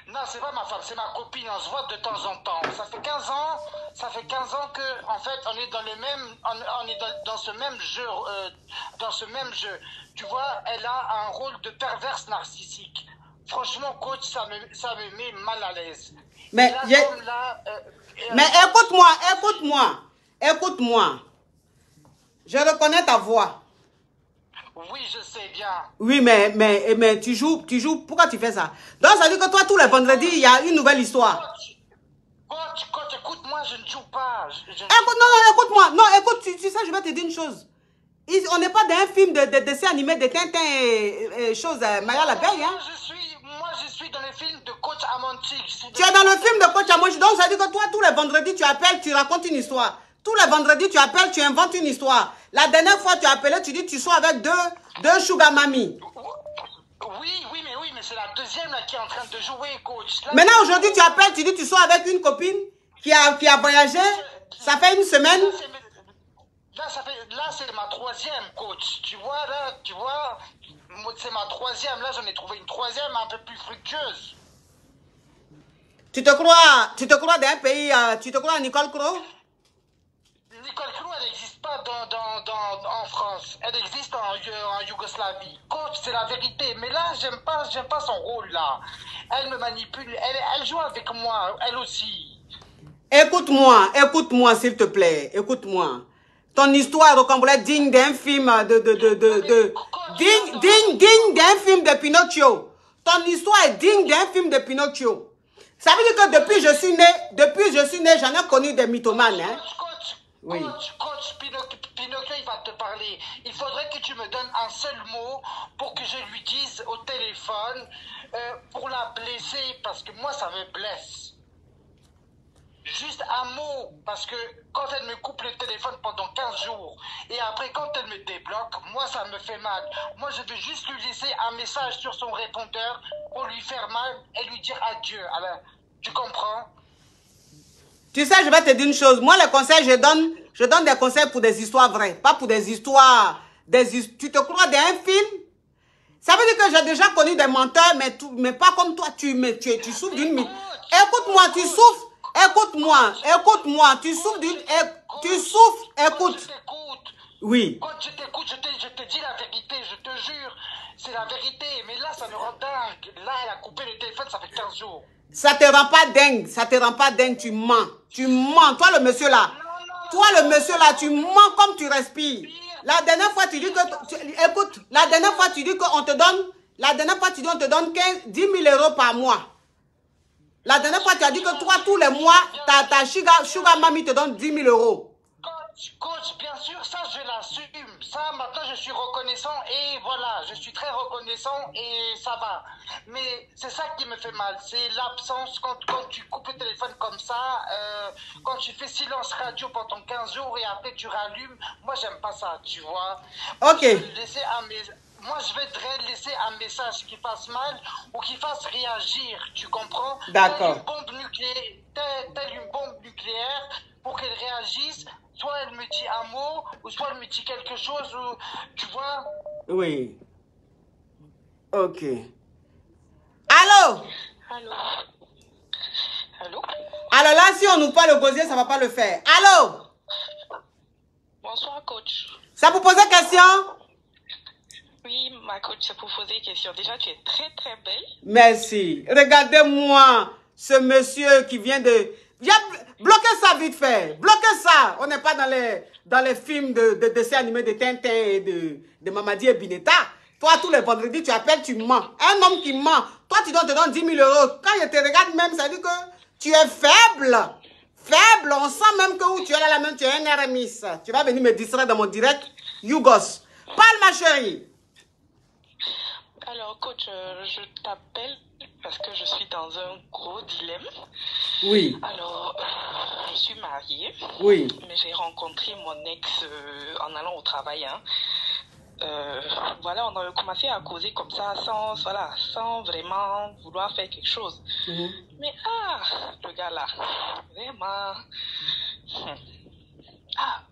Non, c'est pas ma femme, c'est ma copine, on se voit de temps en temps. Ça fait 15 ans que, en fait, on est dans le même, on est dans ce même jeu, Tu vois, elle a un rôle de perverse narcissique. Franchement, coach, ça me met mal à l'aise. Mais, mais écoute-moi. Je reconnais ta voix. Oui, je sais bien. Oui, mais tu joues. Pourquoi tu fais ça? Donc, ça veut dire que toi, tous les vendredis, il y a une nouvelle histoire. Coach, écoute-moi, je ne joue pas. Écoute, non, écoute-moi. Non, écoute, tu sais, je vais te dire une chose. On n'est pas dans un film de dessin animé de Tintin et choses, Maya l'abeille, hein. Moi, je suis dans le film de Coach Amonti. Tu es dans le film de Coach Amonti. Donc, ça veut dire que toi, tous les vendredis, tu appelles, tu racontes une histoire. Tous les vendredis, tu appelles, tu inventes une histoire. La dernière fois, tu as appelé, tu dis, tu sois avec deux sugar mami. Oui, mais c'est la deuxième là, qui est en train de jouer, coach. Là, maintenant, aujourd'hui, tu appelles, tu dis, tu sois avec une copine qui a voyagé. Ça fait une semaine. Là, c'est ma troisième, coach. Tu vois, c'est ma troisième. Là, j'en ai trouvé une troisième un peu plus fructueuse. Tu te crois d'un pays, tu te crois à Nicole Crowe? Nicole Crowe, elle n'existe pas en France. Elle existe en Yougoslavie. Coach, c'est la vérité. Mais là, j'aime pas son rôle, là. Elle me manipule. Elle joue avec moi, elle aussi. Écoute-moi, s'il te plaît. Écoute-moi. Ton histoire rocambolesque digne d'un film digne d'un film de Pinocchio. Ton histoire est digne d'un film de Pinocchio. Ça veut dire que depuis je suis né, j'en ai connu des mythomanes, hein. Coach, Pinocchio, il va te parler. Il faudrait que tu me donnes un seul mot pour que je lui dise au téléphone pour la blesser, parce que moi, ça me blesse. Juste un mot, parce que quand elle me coupe le téléphone pendant 15 jours, et après quand elle me débloque, moi ça me fait mal. Moi je veux juste lui laisser un message sur son répondeur pour lui faire mal et lui dire adieu. Alors, tu comprends? Tu sais, je vais te dire une chose. Moi, les conseils, je donne des conseils pour des histoires vraies, pas pour des histoires. Tu te crois dans un film? Ça veut dire que j'ai déjà connu des menteurs, mais pas comme toi. Tu souffres d'une mythe. Écoute-moi, tu souffres. Écoute-moi, tu souffres d'une... Tu souffres, écoute. Je t'écoute. Oui. Quand je t'écoute, je te dis la vérité, je te jure. C'est la vérité, mais là, ça me rend dingue. Là, elle a coupé le téléphone, ça fait 15 jours. Ça te rend pas dingue, tu mens. Tu mens, toi le monsieur là. Tu mens comme tu respires. La dernière fois, tu dis que... écoute, la dernière fois, tu dis qu'on te donne... La dernière fois, tu dis qu'on te donne 10 000 € par mois. La dernière fois, tu as dit que toi, tous les mois, ta sugar mami te donne 10 000 €. Coach, bien sûr, ça, je l'assume. Ça, maintenant, je suis reconnaissant et voilà, je suis très reconnaissant et ça va. Mais c'est ça qui me fait mal, c'est l'absence quand tu coupes le téléphone comme ça, quand tu fais silence radio pendant 15 jours et après tu rallumes. Moi, j'aime pas ça, tu vois. Ok. Moi, je vais te laisser un message qui fasse mal ou qui fasse réagir, tu comprends? D'accord. Telle une bombe nucléaire pour qu'elle réagisse. Soit elle me dit un mot, ou soit elle me dit quelque chose, ou, tu vois? Oui. Ok. Allô? Allô? Alors là, si on nous parle le gosier, ça va pas le faire. Allô? Bonsoir, coach. Ça vous poser question? Oui, ma coach, c'est pour poser question. Déjà, tu es très, très belle. Merci. Regardez-moi ce monsieur qui vient de... Viens, bloquez ça vite fait. Bloquez ça. On n'est pas dans les films de dessins animés de Tintin et de Mamadi et Bineta. Toi, tous les vendredis, tu appelles, tu mens. Un homme qui ment. Toi, tu te donnes 10 000 €. Quand je te regarde même, ça dit que tu es faible. Faible. On sent même que où tu es là même, tu es un eremiste. Tu vas venir me distraire dans mon direct. Yougos. Parle, ma chérie. Alors, coach, je t'appelle parce que je suis dans un gros dilemme. Oui. Alors, je suis mariée. Oui. Mais j'ai rencontré mon ex en allant au travail. Hein. Voilà, on a commencé à causer comme ça, sans vraiment vouloir faire quelque chose. Mais le gars là, vraiment...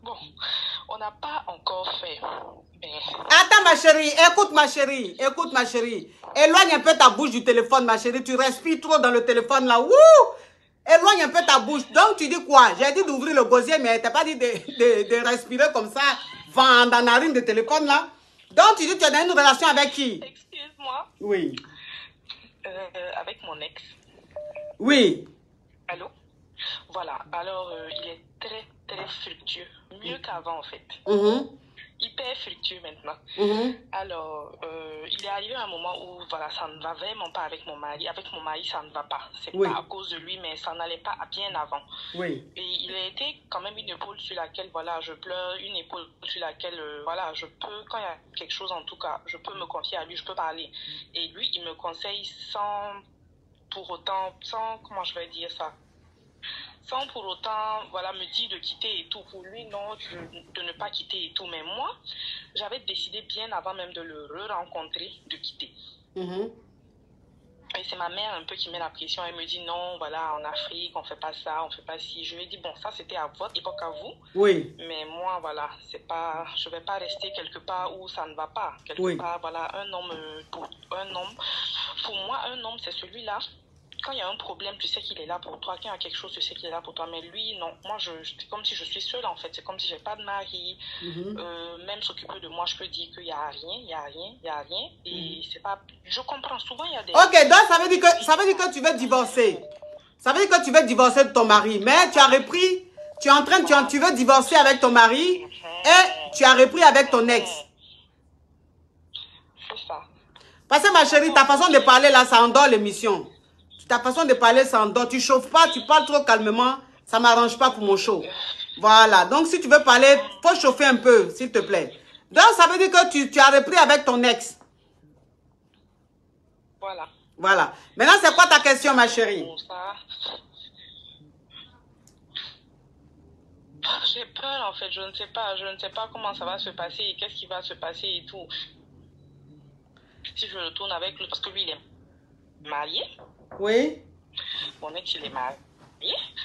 bon, on n'a pas encore fait. Mais... Attends ma chérie, écoute ma chérie. Éloigne un peu ta bouche du téléphone ma chérie, tu respires trop dans le téléphone là. Wouh! Éloigne un peu ta bouche. Donc tu dis quoi? J'ai dit d'ouvrir le gosier mais t'as pas dit de respirer comme ça, dans la narine de téléphone là. Donc tu dis que tu es dans une relation avec qui? Excuse-moi. Oui. Avec mon ex. Oui. Allô? Voilà, alors il est très, très fructueux. Mieux qu'avant en fait. hyper fructueux maintenant. Alors, il est arrivé un moment où voilà, ça ne va vraiment pas avec mon mari. Avec mon mari, ça ne va pas. C'est pas à cause de lui, mais ça n'allait pas bien avant. Oui. Et il a été quand même une épaule sur laquelle, voilà, je pleure, une épaule sur laquelle, voilà, je peux, quand il y a quelque chose en tout cas, je peux me confier à lui, je peux parler. Et lui, il me conseille sans pour autant, sans, comment je vais dire ça, sans pour autant, voilà, me dire de quitter et tout. Pour lui, non, de ne pas quitter et tout. Mais moi, j'avais décidé bien avant même de le re-rencontrer, de quitter. Et c'est ma mère un peu qui met la pression. Elle me dit non, voilà, en Afrique, on fait pas ça, on fait pas ci. Je lui ai dit, bon, ça c'était à votre époque, à vous. Oui. Mais moi, voilà, c'est pas, je vais pas rester quelque part où ça ne va pas. Quelque part, voilà, un homme, pour moi, un homme, c'est celui-là. Quand il y a un problème, tu sais qu'il est là pour toi. Quand il y a quelque chose, tu sais qu'il est là pour toi. Mais lui, non. Moi, c'est comme si je suis seule, en fait. C'est comme si j'ai pas de mari. Même s'occuper de moi, je peux dire qu'il y a rien, il y a rien, il y a rien. Et c'est pas... Je comprends. Souvent, il y a des... Ok, donc ça veut dire que tu veux divorcer. Ça veut dire que tu veux divorcer de ton mari. Mais tu as repris... Tu es en train de... Tu veux divorcer avec ton mari et tu as repris avec ton ex. C'est ça. Parce que ma chérie, ta façon de parler là, ça endort l'émission. Ta façon de parler, ça endort. Tu chauffes pas, tu parles trop calmement. Ça m'arrange pas pour mon show. Voilà. Donc, si tu veux parler, faut chauffer un peu, s'il te plaît. Donc, ça veut dire que tu as repris avec ton ex. Voilà. Voilà. Maintenant, c'est quoi ta question, ma chérie? J'ai peur, en fait. Je ne sais pas comment ça va se passer et qu'est-ce qui va se passer et tout. Si je retourne avec lui, parce que lui, il est marié. Oui. Mon ex, il est marié.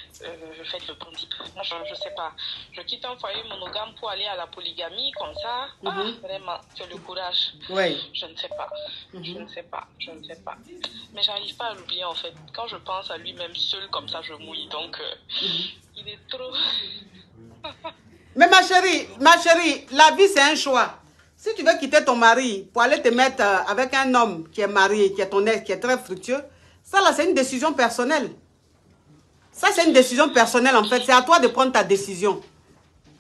Je fais le bon type. Moi, je sais pas. Je quitte un foyer monogame pour aller à la polygamie, comme ça. Vraiment, c'est le courage. Oui. Je ne sais pas. Je ne sais pas. Mais j'arrive pas à l'oublier, en fait. Quand je pense à lui-même seul, comme ça, je mouille. Donc, il est trop... Mais ma chérie, la vie, c'est un choix. Si tu veux quitter ton mari pour aller te mettre avec un homme qui est marié, qui est ton ex, qui est très fructueux, ça là, c'est une décision personnelle. Ça, c'est une décision personnelle, en fait. C'est à toi de prendre ta décision.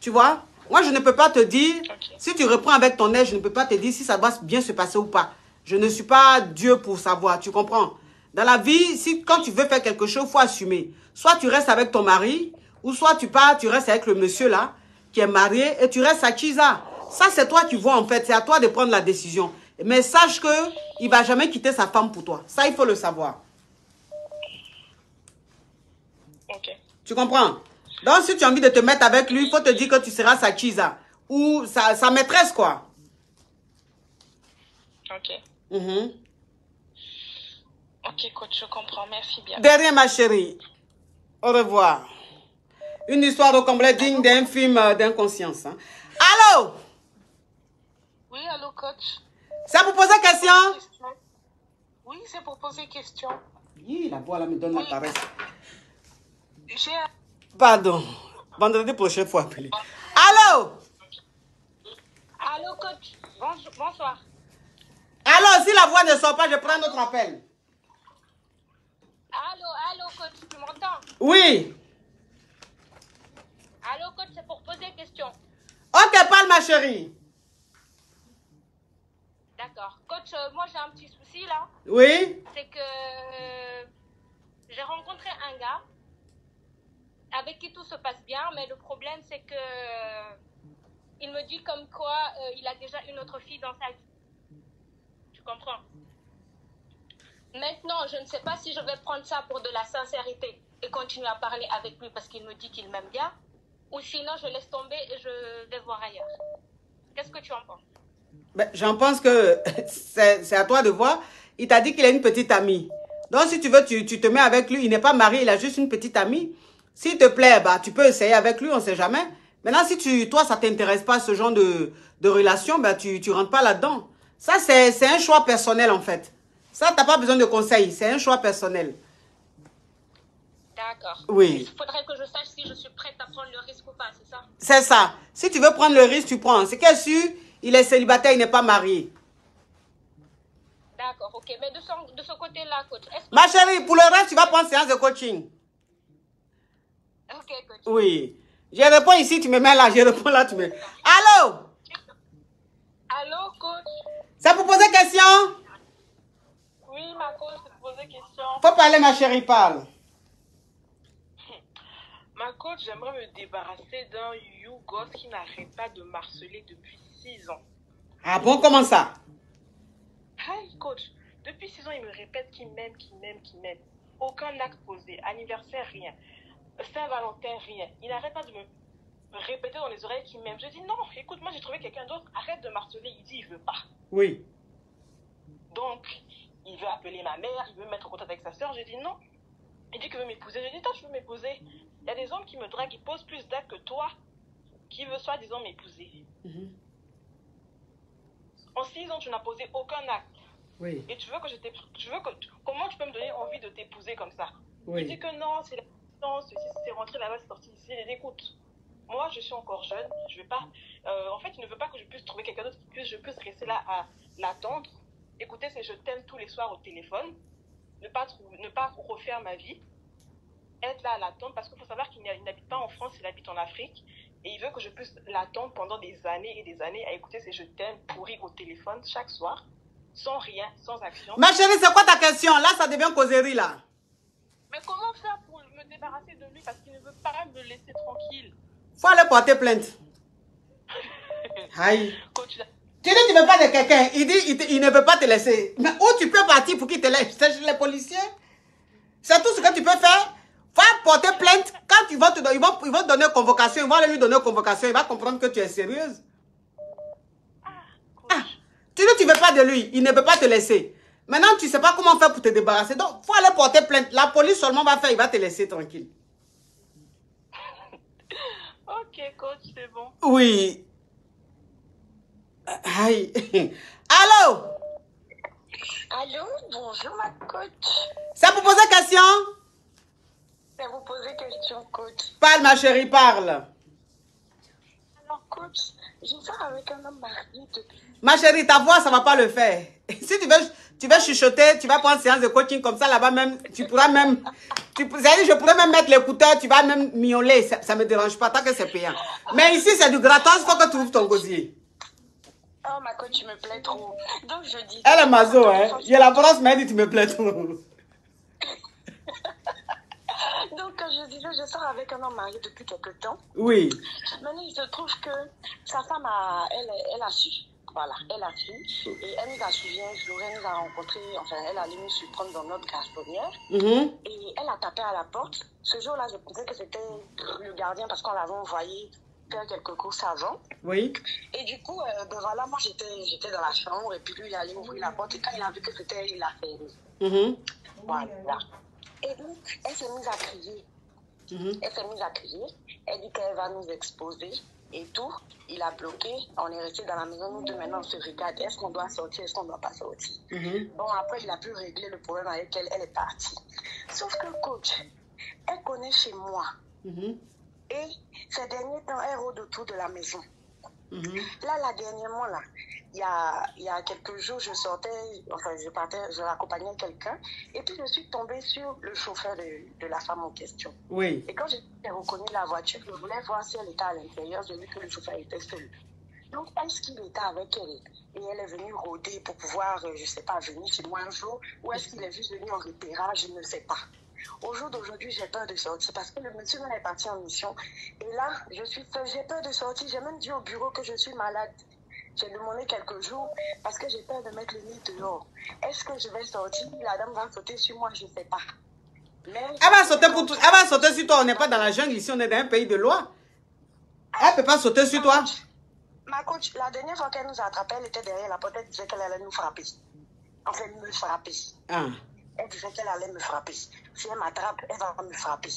Tu vois? Moi, je ne peux pas te dire, si tu reprends avec ton ex, je ne peux pas te dire si ça va bien se passer ou pas. Je ne suis pas Dieu pour savoir, tu comprends? Dans la vie, quand tu veux faire quelque chose, il faut assumer. Soit tu restes avec ton mari, ou soit tu pars, tu restes avec le monsieur là, qui est marié, et tu restes à Chiza. Ça, c'est toi qui vois, en fait. C'est à toi de prendre la décision. Mais sache qu'il ne va jamais quitter sa femme pour toi. Ça, il faut le savoir. Ok. Tu comprends? Donc, si tu as envie de te mettre avec lui, il faut te dire que tu seras sa Chiza. Ou sa maîtresse, quoi. Ok. Ok, coach, je comprends. Merci bien. De rien, ma chérie. Au revoir. Une histoire au complet digne d'un film d'inconscience. Hein. Allô? Oui, allô, coach. C'est pour poser question? Oui, c'est pour poser question. La voix là me donne la paresse. J'ai... Pardon. Vendredi prochain, il faut appeler. Allô? Allô, coach. Bonsoir. Allô, si la voix ne sort pas, je prends notre appel. Allô, coach, tu m'entends? Oui. Allô, coach, c'est pour poser question. Ok, parle, ma chérie. D'accord. Coach, moi, j'ai un petit souci, là. Oui. C'est que j'ai rencontré un gars avec qui tout se passe bien, mais le problème, c'est que il me dit comme quoi il a déjà une autre fille dans sa vie. Tu comprends? Maintenant, je ne sais pas si je vais prendre ça pour de la sincérité et continuer à parler avec lui parce qu'il me dit qu'il m'aime bien, ou sinon je laisse tomber et je vais voir ailleurs. Qu'est-ce que tu en penses? Ben, j'en pense que c'est à toi de voir. Il t'a dit qu'il a une petite amie. Donc, si tu veux, tu te mets avec lui. Il n'est pas marié, il a juste une petite amie. S'il te plaît, bah, tu peux essayer avec lui, on ne sait jamais. Maintenant, si toi, ça ne t'intéresse pas, ce genre de relation, bah, tu ne rentres pas là-dedans. Ça, c'est un choix personnel, en fait. Ça, tu n'as pas besoin de conseils. C'est un choix personnel. D'accord. Oui. Il faudrait que je sache si je suis prête à prendre le risque ou pas, c'est ça? C'est ça. Si tu veux prendre le risque, tu prends. C'est qu'elle est sûr, il est célibataire, il n'est pas marié. D'accord, ok. Mais de ce côté-là, coach, Ma chérie, pour le reste, tu vas prendre séance de coaching. Ok, coach. Oui. Je réponds ici, tu me mets là. Je réponds là, tu me mets. Allô? C'est pour poser question? Oui, ma coach, c'est pour poser question. Faut parler, ma chérie, parle. Ma coach, j'aimerais me débarrasser d'un Yougos qui n'arrête pas de m'harceler depuis 6 ans. Ah bon, comment ça? Hi, coach. Depuis 6 ans, il me répète qu'il m'aime, qu'il m'aime, qu'il m'aime. Aucun acte posé, anniversaire, rien. Saint-Valentin, rien. Il n'arrête pas de me répéter dans les oreilles qu'il m'aime. Je dis non, écoute, moi j'ai trouvé quelqu'un d'autre, arrête de m'harceler. Il dit il veut pas. Oui. Donc, il veut appeler ma mère, il veut me mettre en contact avec sa soeur. Je dis non. Il dit qu'il veut m'épouser. Je dis toi, tu veux m'épouser? Il y a des hommes qui me draguent, qui posent plus d'actes que toi, qui veut soi-disant m'épouser. En 6 ans, tu n'as posé aucun acte. Oui. Et tu veux que je t'épouse? Comment tu peux me donner envie de t'épouser comme ça? Oui. Il dit que non, c'est la distance, c'est rentré là-bas, c'est sorti ici. Il dit écoute, moi je suis encore jeune, je vais pas. En fait, il ne veut pas que je puisse trouver quelqu'un d'autre, que je puisse rester là à l'attendre, écouter ses je t'aime tous les soirs au téléphone, ne pas refaire ma vie, être là à l'attendre, parce qu'il faut savoir qu'il n'habite pas en France, il habite en Afrique, et il veut que je puisse l'attendre pendant des années et des années à écouter ses je t'aime pourris au téléphone chaque soir, sans rien, sans action. Ma chérie, c'est quoi ta question? Là, ça devient causerie, là. Mais comment faire pour me débarrasser de lui parce qu'il ne veut pas me laisser tranquille? Faut aller porter plainte. Aïe. Coach, Tu dis que tu ne veux pas de quelqu'un. Il dit il ne veut pas te laisser. Mais où tu peux partir pour qu'il te laisse? C'est chez les policiers. C'est tout ce que tu peux faire. Faut porter plainte. Quand ils vont te donner convocation, ils vont aller lui donner convocation. Il va comprendre que tu es sérieuse. Ah, tu dis que tu ne veux pas de lui. Il ne veut pas te laisser. Maintenant, tu ne sais pas comment faire pour te débarrasser. Donc, il faut aller porter plainte. La police seulement va faire. Il va te laisser tranquille. ok, coach, c'est bon. Oui. Aïe. Allô? Allô, bonjour ma coach. C'est pour poser question? Je vais vous poser question, coach. Parle, ma chérie, parle. Alors, coach, je sors avec un homme marié depuis... Ma chérie, ta voix, ça ne va pas le faire. Si tu veux chuchoter, tu vas prendre une séance de coaching comme ça, là-bas même, tu pourras même... je pourrais même mettre l'écouteur, tu vas même miauler. Ça ne me dérange pas, tant que c'est payant. Mais ici, c'est du gratos, il faut que tu ouvres ton gosier. Oh, ma coach, tu me plais trop. Donc, je dis... Elle est mazo, hein. J'ai la brosse, mais elle dit tu me plais trop. Donc, quand je disais, je sors avec un homme marié depuis quelque temps. Oui. Maintenant, il se trouve que sa femme, elle a su. Voilà, elle a su. Et elle nous a suivi un jour, elle nous a rencontrés, enfin, elle allait nous surprendre dans notre garçonnière. Et elle a tapé à la porte. Ce jour-là, je pensais que c'était le gardien parce qu'on l'avait envoyé faire quelques courses avant. Oui. Et du coup, ben voilà, moi j'étais dans la chambre et puis lui, il allait ouvrir la porte et quand il a vu que c'était elle, il a fermé. Voilà. Et donc, elle s'est mise à crier. Elle s'est mise à crier. Elle dit qu'elle va nous exposer et tout. Il a bloqué. On est resté dans la maison. Nous deux, maintenant, on se regarde. Est-ce qu'on doit sortir? Est-ce qu'on ne doit pas sortir? Bon, après, il a pu régler le problème avec elle. Elle est partie. Sauf que, coach, elle connaît chez moi. Et ces derniers temps, elle rôde autour de la maison. Là, dernièrement, là, il y a quelques jours, je sortais, enfin, je l'accompagnais quelqu'un, et puis je suis tombée sur le chauffeur de la femme en question. Oui. Et quand j'ai reconnu la voiture, je voulais voir si elle était à l'intérieur, j'ai vu que le chauffeur était seul. Donc, est-ce qu'il était avec elle? Et elle est venue rôder pour pouvoir, je ne sais pas, venir chez moi un jour, ou est-ce qu'il est juste venu en repérage, je ne sais pas. Au jour d'aujourd'hui, j'ai peur de sortir parce que le monsieur est parti en mission. Et là, j'ai peur de sortir. J'ai même dit au bureau que je suis malade. J'ai demandé quelques jours parce que j'ai peur de mettre le nez dehors. Est-ce que je vais sortir? La dame va sauter sur moi, je ne sais pas. Mais elle va sauter sur toi. On n'est pas dans la jungle ici, on est dans un pays de loi. Elle ne peut pas sauter sur toi. Ma coach, la dernière fois qu'elle nous a attrapés, elle était derrière la porte, elle disait qu'elle allait nous frapper. Enfin, me frapper. Elle disait qu'elle allait me frapper. Si elle m'attrape, elle va me frapper.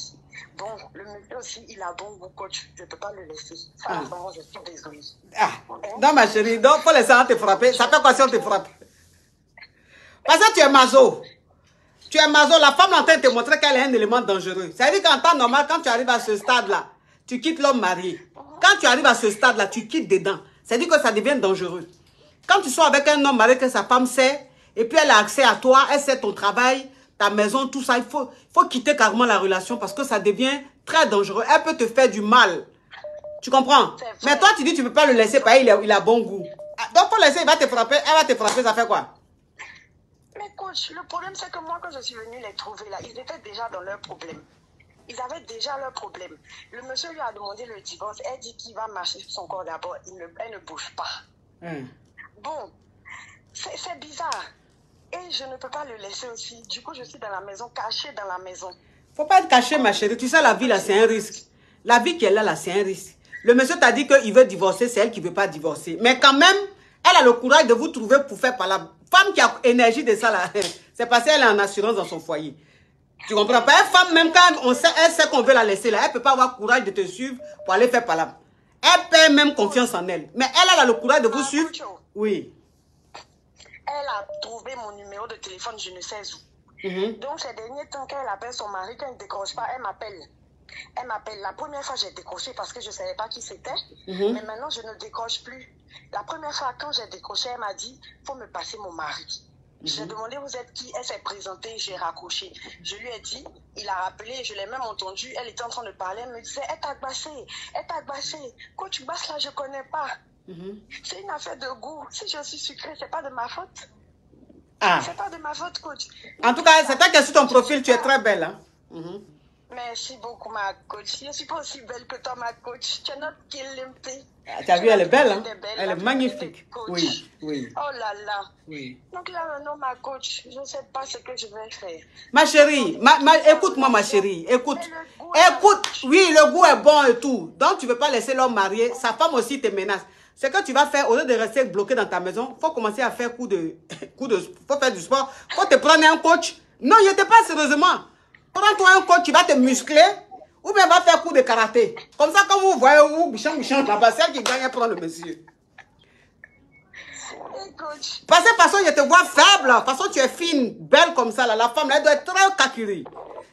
Bon, le monsieur aussi, il a bon goût, coach. Je ne peux pas le laisser. Ça, je suis désolée. Non, ma chérie, donc, faut laisser te frapper. Ça fait quoi si on te frappe? Parce que tu es maso. Tu es maso. La femme est en train de te montrer qu'elle est un élément dangereux. Ça veut dire qu'en temps normal, quand tu arrives à ce stade-là, tu quittes l'homme marié. Quand tu arrives à ce stade-là, tu quittes dedans. Ça veut dire que ça devient dangereux. Quand tu sois avec un homme marié que sa femme sait, et puis elle a accès à toi, elle sait ton travail, ta maison, tout ça. Il faut quitter carrément la relation parce que ça devient très dangereux. Elle peut te faire du mal. Tu comprends? Mais toi, tu dis que tu ne peux pas le laisser parce qu'il a bon goût. Donc, faut laisser, il va te frapper. Elle va te frapper, ça fait quoi? Mais coach, le problème, c'est que moi, quand je suis venue les trouver là, ils étaient déjà dans leurs problèmes. Ils avaient déjà leurs problèmes. Le monsieur lui a demandé le divorce. Elle dit qu'il va marcher sur son corps d'abord. Elle ne bouge pas. Bon, c'est bizarre. Et je ne peux pas le laisser aussi. Du coup, je suis dans la maison, cachée dans la maison. Faut pas être caché, ma chérie. Tu sais, la vie, là, c'est un risque. La vie qu'elle a, là, c'est un risque. Le monsieur t'a dit qu'il veut divorcer, c'est elle qui ne veut pas divorcer. Mais quand même, elle a le courage de vous trouver pour faire par la femme qui a énergie de ça, là. C'est parce qu'elle est en assurance dans son foyer. Tu comprends pas? Une femme, même quand elle sait qu'on veut la laisser, là, elle ne peut pas avoir courage de te suivre pour aller faire par là. Elle perd même confiance en elle. Mais elle a le courage de vous suivre. Oui. Elle a trouvé mon numéro de téléphone, je ne sais où. Donc, ces derniers temps, quand elle appelle son mari, quand il ne décroche pas, elle m'appelle. Elle m'appelle. La première fois, j'ai décroché parce que je ne savais pas qui c'était. Mais maintenant, je ne décroche plus. La première fois, quand j'ai décroché, elle m'a dit, il faut me passer mon mari. J'ai demandé, vous êtes qui? Elle s'est présentée, j'ai raccroché. Je lui ai dit, il a rappelé, je l'ai même entendu, elle était en train de parler, elle me disait, elle t'a agbacé. Coach Bass, là, je ne connais pas. C'est une affaire de goût. Si je suis sucrée, ce n'est pas de ma faute. C'est pas de ma faute, coach. En tout cas, c'est toi qui es sur ton profil, tu es très belle. Hein? Merci beaucoup, ma coach. Je ne suis pas aussi belle que toi, ma coach. Tu es notre Kilimpi. Tu as vu, elle est belle, hein? Elle est magnifique. Oui, oui. Oh là là. Oui. Donc là, maintenant, ma coach, je ne sais pas ce que je vais faire. Ma chérie, écoute-moi, ma chérie. Écoute. Oui, le goût est bon et tout. Donc, tu ne veux pas laisser l'homme marié. Sa femme aussi te menace. Ce que tu vas faire, au lieu de rester bloqué dans ta maison, il faut commencer à faire faut faire du sport. Il faut te prendre un coach. Non, je te parle sérieusement. Prends-toi un coach qui va te muscler ou bien va faire coup de karaté. Comme ça, quand vous voyez où Bouchon là-bas, c'est elle qui gagne, prend le monsieur. Parce que de toute façon, je te vois faible. De toute façon, tu es fine, belle comme ça. Là. La femme, là, elle doit être très kakiri.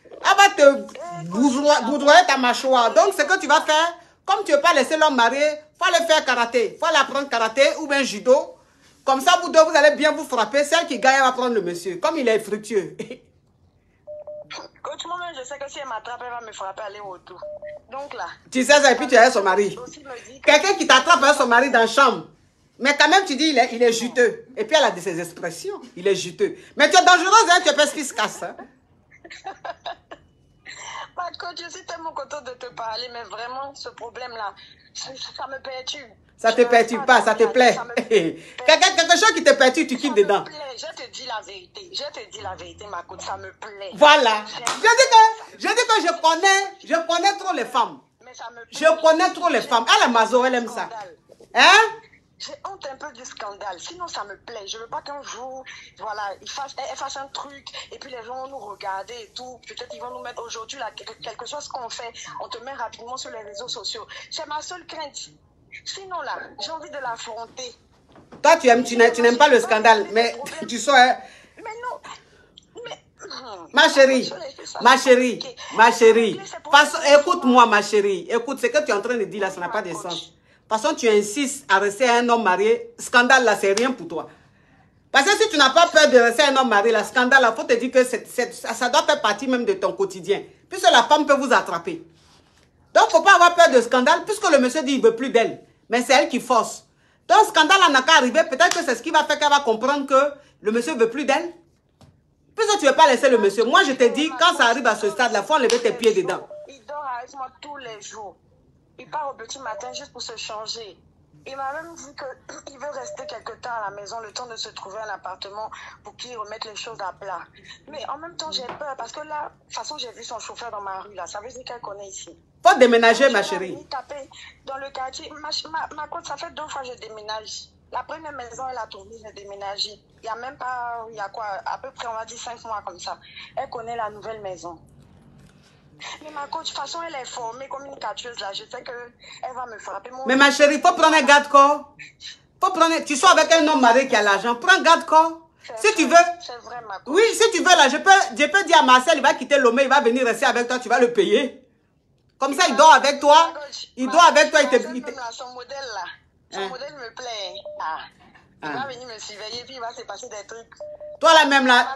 Elle va te bourdoyer ta mâchoire. Donc, ce que tu vas faire, comme tu ne veux pas laisser l'homme marié, il faut aller faire karaté. Il faut aller apprendre karaté ou bien judo. Comme ça, vous deux, vous allez bien vous frapper. Celle qui gagne, elle va prendre le monsieur. Comme il est fructueux. Coach, moi-même, je sais que si elle m'attrape, elle va me frapper aller autour. Donc là. Tu sais ça, et puis tu as son mari. Quelqu'un qui t'attrape avec son mari dans la chambre. Mais quand même, tu dis, il est juteux. Et puis, elle a de ses expressions. Il est juteux. Mais tu es dangereuse, hein, tu es presque qui se casse. Hein. Coach, je suis tellement contente de te parler, mais vraiment, ce problème-là, ça me perturbe. Ça te perturbe pas, ça te plaît. Quelque chose qui te perturbe, tu quittes dedans. Je te dis la vérité, ma coach, ça me plaît. Voilà. Je dis que je connais trop les femmes. Je connais trop les femmes. Elle est maso, elle aime ça. Hein? J'ai honte un peu du scandale, sinon ça me plaît. Je veux pas qu'un jour, voilà, elle fasse un truc et puis les gens vont nous regarder et tout. Peut-être ils vont nous mettre aujourd'hui là, quelque chose qu'on fait, on te met rapidement sur les réseaux sociaux. C'est ma seule crainte. Sinon là, j'ai envie de l'affronter. Toi, tu n'aimes pas le scandale, mais tu sais... Hein? Mais non, mais... Ma chérie. Écoute-moi, ma chérie. Écoute, ce que tu es en train de dire là, ça n'a pas de sens. De toute façon, tu insistes à rester un homme marié. Scandale, là, c'est rien pour toi. Parce que si tu n'as pas peur de rester un homme marié, le scandale, il faut te dire que ça doit faire partie même de ton quotidien. Puisque la femme peut vous attraper. Donc, il ne faut pas avoir peur de scandale, puisque le monsieur dit qu'il ne veut plus d'elle. Mais c'est elle qui force. Donc, scandale n'a qu'à arriver. Peut-être que c'est ce qui va faire qu'elle va comprendre que le monsieur ne veut plus d'elle. Puisque tu ne veux pas laisser le monsieur. Moi, je te dis, quand ça arrive à ce stade-là, il faut enlever tes pieds dedans. Il dort avec moi tous les jours. Il part au petit matin juste pour se changer. Il m'a même dit qu'il veut rester quelque temps à la maison, le temps de se trouver un appartement pour qu'il remette les choses à plat. Mais en même temps, j'ai peur parce que là, de toute façon, j'ai vu son chauffeur dans ma rue. Là. Ça veut dire qu'elle connaît ici. Faut déménager, ma chérie. Dans le quartier, ma côte, ça fait 2 fois que je déménage. La première maison, elle a tourné, j'ai déménagé. Il y a même pas, il y a quoi, à peu près, on va dire 5 mois comme ça. Elle connaît la nouvelle maison. Mais ma coach, de toute façon, elle est formée communicatrice là. Je sais qu'elle va me frapper. Mais ma chérie, il faut prendre un garde-corps. Tu sois avec un homme marié qui a l'argent. Prends un garde-corps. Si tu veux. C'est vrai, ma coach. Oui, si tu veux là, je peux dire à Marcel, il va quitter Lomé, il va venir rester avec toi, tu vas le payer. Comme ça, il dort avec toi. Il dort avec toi, Son modèle là. Son modèle me plaît. Il va venir me surveiller, puis il va se passer des trucs. Toi la même là.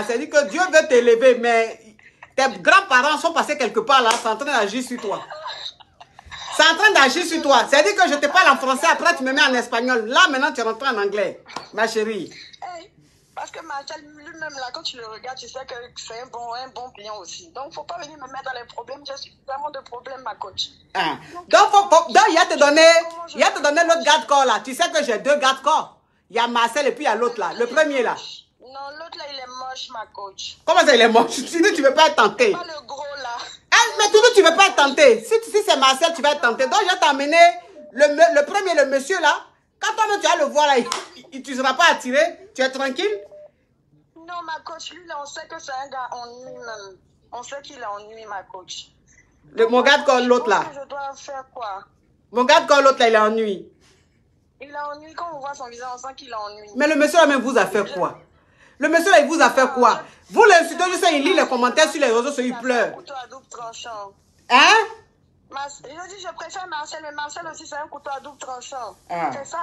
C'est-à-dire que Dieu veut t'élever, mais tes grands-parents sont passés quelque part là, sont en train d'agir sur toi. C'est en train d'agir sur toi. C'est-à-dire que je te parle en français, après tu me mets en espagnol. Là, maintenant, tu rentres en anglais, ma chérie. Hey, parce que Marcel lui-même, là, quand tu le regardes, tu sais que c'est un bon client aussi. Donc, il ne faut pas venir me mettre dans les problèmes. J'ai suffisamment de problèmes, ma coach. Ah. Donc, il y a te donné l'autre garde-corps là. Tu sais que j'ai 2 garde-corps. Il y a Marcel et puis il y a l'autre là. Le premier là. Non, l'autre là, il est moche, ma coach. Comment ça, il est moche? Sinon, tu ne veux pas être tenté. Pas le gros là. Ah, mais toujours, tu ne veux pas être tenté. Si c'est Marcel, tu vas être tenté. Donc, je vais t'emmener le premier, le monsieur là. Quand toi-même, tu vas le voir là, tu ne seras pas attiré. Tu es tranquille? Non, ma coach, lui, là, on sait que c'est un gars ennuyé même. On sait qu'il est ennuyé, ma coach. Mon garde-corps, l'autre là. Je dois faire quoi? Mon garde-corps, l'autre là, il est ennuyé. Il a ennuyé. Quand on voit son visage, on sent qu'il a ennuyé. Mais le monsieur là même vous a fait quoi? Le monsieur là, il vous a fait quoi? Vous l'insultez, je sais, il lit les commentaires sur les réseaux sociaux, il pleure. Un couteau à double tranchant. Hein? Je dis, je préfère Marcel, mais Marcel aussi, c'est un couteau à double tranchant. Ah. C'est ça.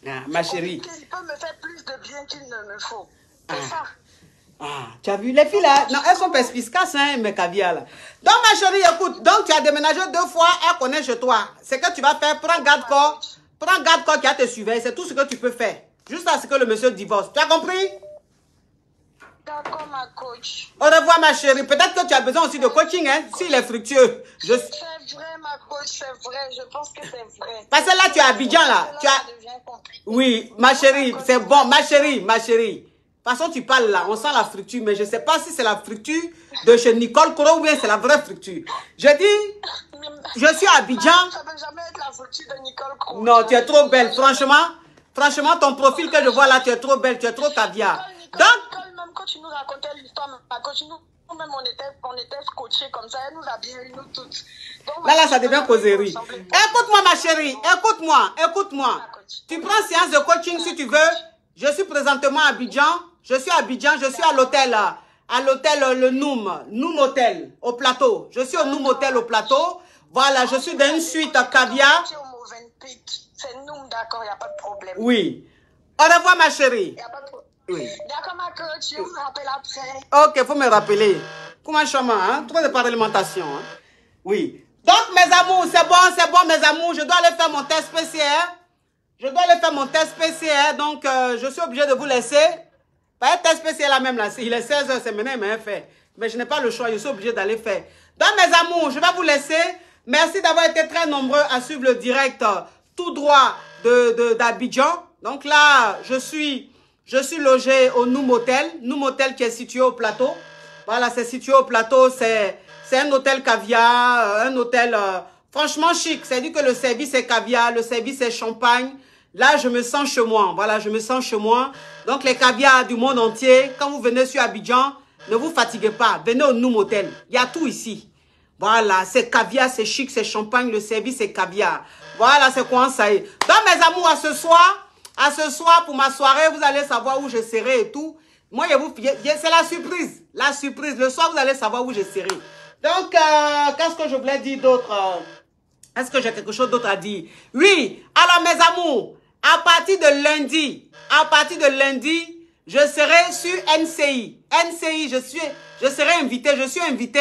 Ah, ma chérie. Il peut me faire plus de bien qu'il ne me faut. C'est ça. Ah, tu as vu, les filles là, non, elles sont perspicaces, hein, mes caviars là. Donc, ma chérie, écoute, donc tu as déménagé 2 fois, elle connaît chez toi. C'est que tu vas faire, prends garde-corps qui a te suivi, c'est tout ce que tu peux faire. Juste à ce que le monsieur divorce. Tu as compris? D'accord, ma coach. Au revoir, ma chérie. Peut-être que tu as besoin aussi de coaching, hein, s'il est fructueux. C'est vrai, ma coach, c'est vrai. Je pense que c'est vrai. Parce que là, tu es à Abidjan, là. Oui, ma chérie, c'est bon, ma chérie. De toute façon, tu parles là, on sent la fructure, mais je ne sais pas si c'est la fructure de chez Nicole Coro ou bien c'est la vraie fructure. Je dis, je suis à Abidjan. Ça ne peut jamais être la fructure de Nicole Coro. Non, tu es trop belle, franchement, ton profil que je vois là, tu es trop belle, tu es trop caviar. Donc, même quand tu nous racontais l'histoire, ma coach, nous-même, on était coachés comme ça, elle nous a bien eu, nous toutes. Donc, là, ça devient causerie. Écoute-moi, ma chérie, écoute-moi. Tu prends séance de coaching si tu veux. Je suis présentement à Abidjan. Je suis à l'hôtel, le Noom Hotel, au plateau. Je suis au Noom Hotel, au plateau. Voilà, je suis dans une suite caviar. C'est Noom, d'accord, il n'y a pas de problème. Oui. Au revoir, ma chérie. Il n'y a pas de problème. Oui. D'accord, ma coach, je vous rappelle après. Ok, il faut me rappeler. Comment chemin, hein? Trop de parlementation, hein? Oui. Donc, mes amours, c'est bon, mes amours. Je dois aller faire mon test PCR. Donc, je suis obligée de vous laisser. Pas un test PCR là même, là. Il est 16h, c'est maintenant, il m'a fait. Mais je n'ai pas le choix, je suis obligée d'aller faire. Donc, mes amours, je vais vous laisser. Merci d'avoir été très nombreux à suivre le direct tout droit d'Abidjan. Donc là, je suis logée au Noom Hotel qui est situé au plateau. Voilà, c'est situé au plateau. C'est un hôtel caviar, un hôtel franchement chic. C'est-à-dire que le service est caviar, le service est champagne. Là, je me sens chez moi. Voilà, je me sens chez moi. Donc, les caviars du monde entier, quand vous venez sur Abidjan, ne vous fatiguez pas. Venez au Noom Hotel. Il y a tout ici. Voilà, c'est caviar, c'est chic, c'est champagne. Le service est caviar. Voilà, c'est quoi ça y est. Donc, mes amours, à ce soir, pour ma soirée, vous allez savoir où je serai et tout. Moi, c'est la surprise. La surprise. Le soir, vous allez savoir où je serai. Donc, qu'est-ce que je voulais dire d'autre? Est-ce que j'ai quelque chose d'autre à dire? Oui. Alors, mes amours, à partir de lundi, je serai sur NCI. NCI, je serai invité. Je suis invité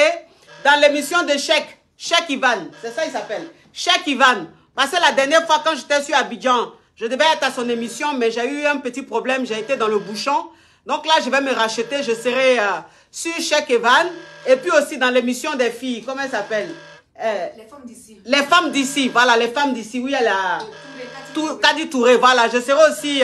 dans l'émission de Cheikh Ivan. C'est ça, il s'appelle. Cheikh Ivan. Parce que la dernière fois, quand j'étais sur Abidjan, je devais être à son émission, mais j'ai eu un petit problème. J'ai été dans le bouchon. Donc là, je vais me racheter. Je serai sur Cheikh Ivan. Et puis aussi dans l'émission des filles. Comment elle s'appelle? Les femmes d'ici. Les femmes d'ici. Voilà, les femmes d'ici. Oui, elle a... Kadi Touré. Voilà, je serai aussi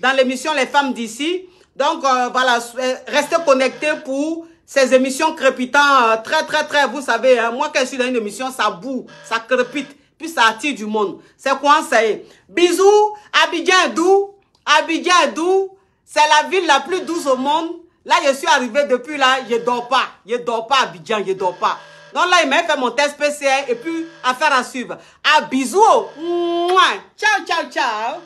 dans l'émission Les femmes d'ici. Donc, voilà, restez connectés pour ces émissions crépitantes. Très, vous savez, hein, moi, quand je suis dans une émission, ça boue, ça crépite. Puis ça attire du monde. C'est quoi ça y est? Bisous, Abidjan est doux. Abidjan est doux. C'est la ville la plus douce au monde. Là, je suis arrivé depuis là, je dors pas. Je dors pas, Abidjan, je dors pas. Donc là, il m'a fait mon test PCR et puis affaire à suivre. Ah, bisous. Mouah. Ciao, ciao, ciao.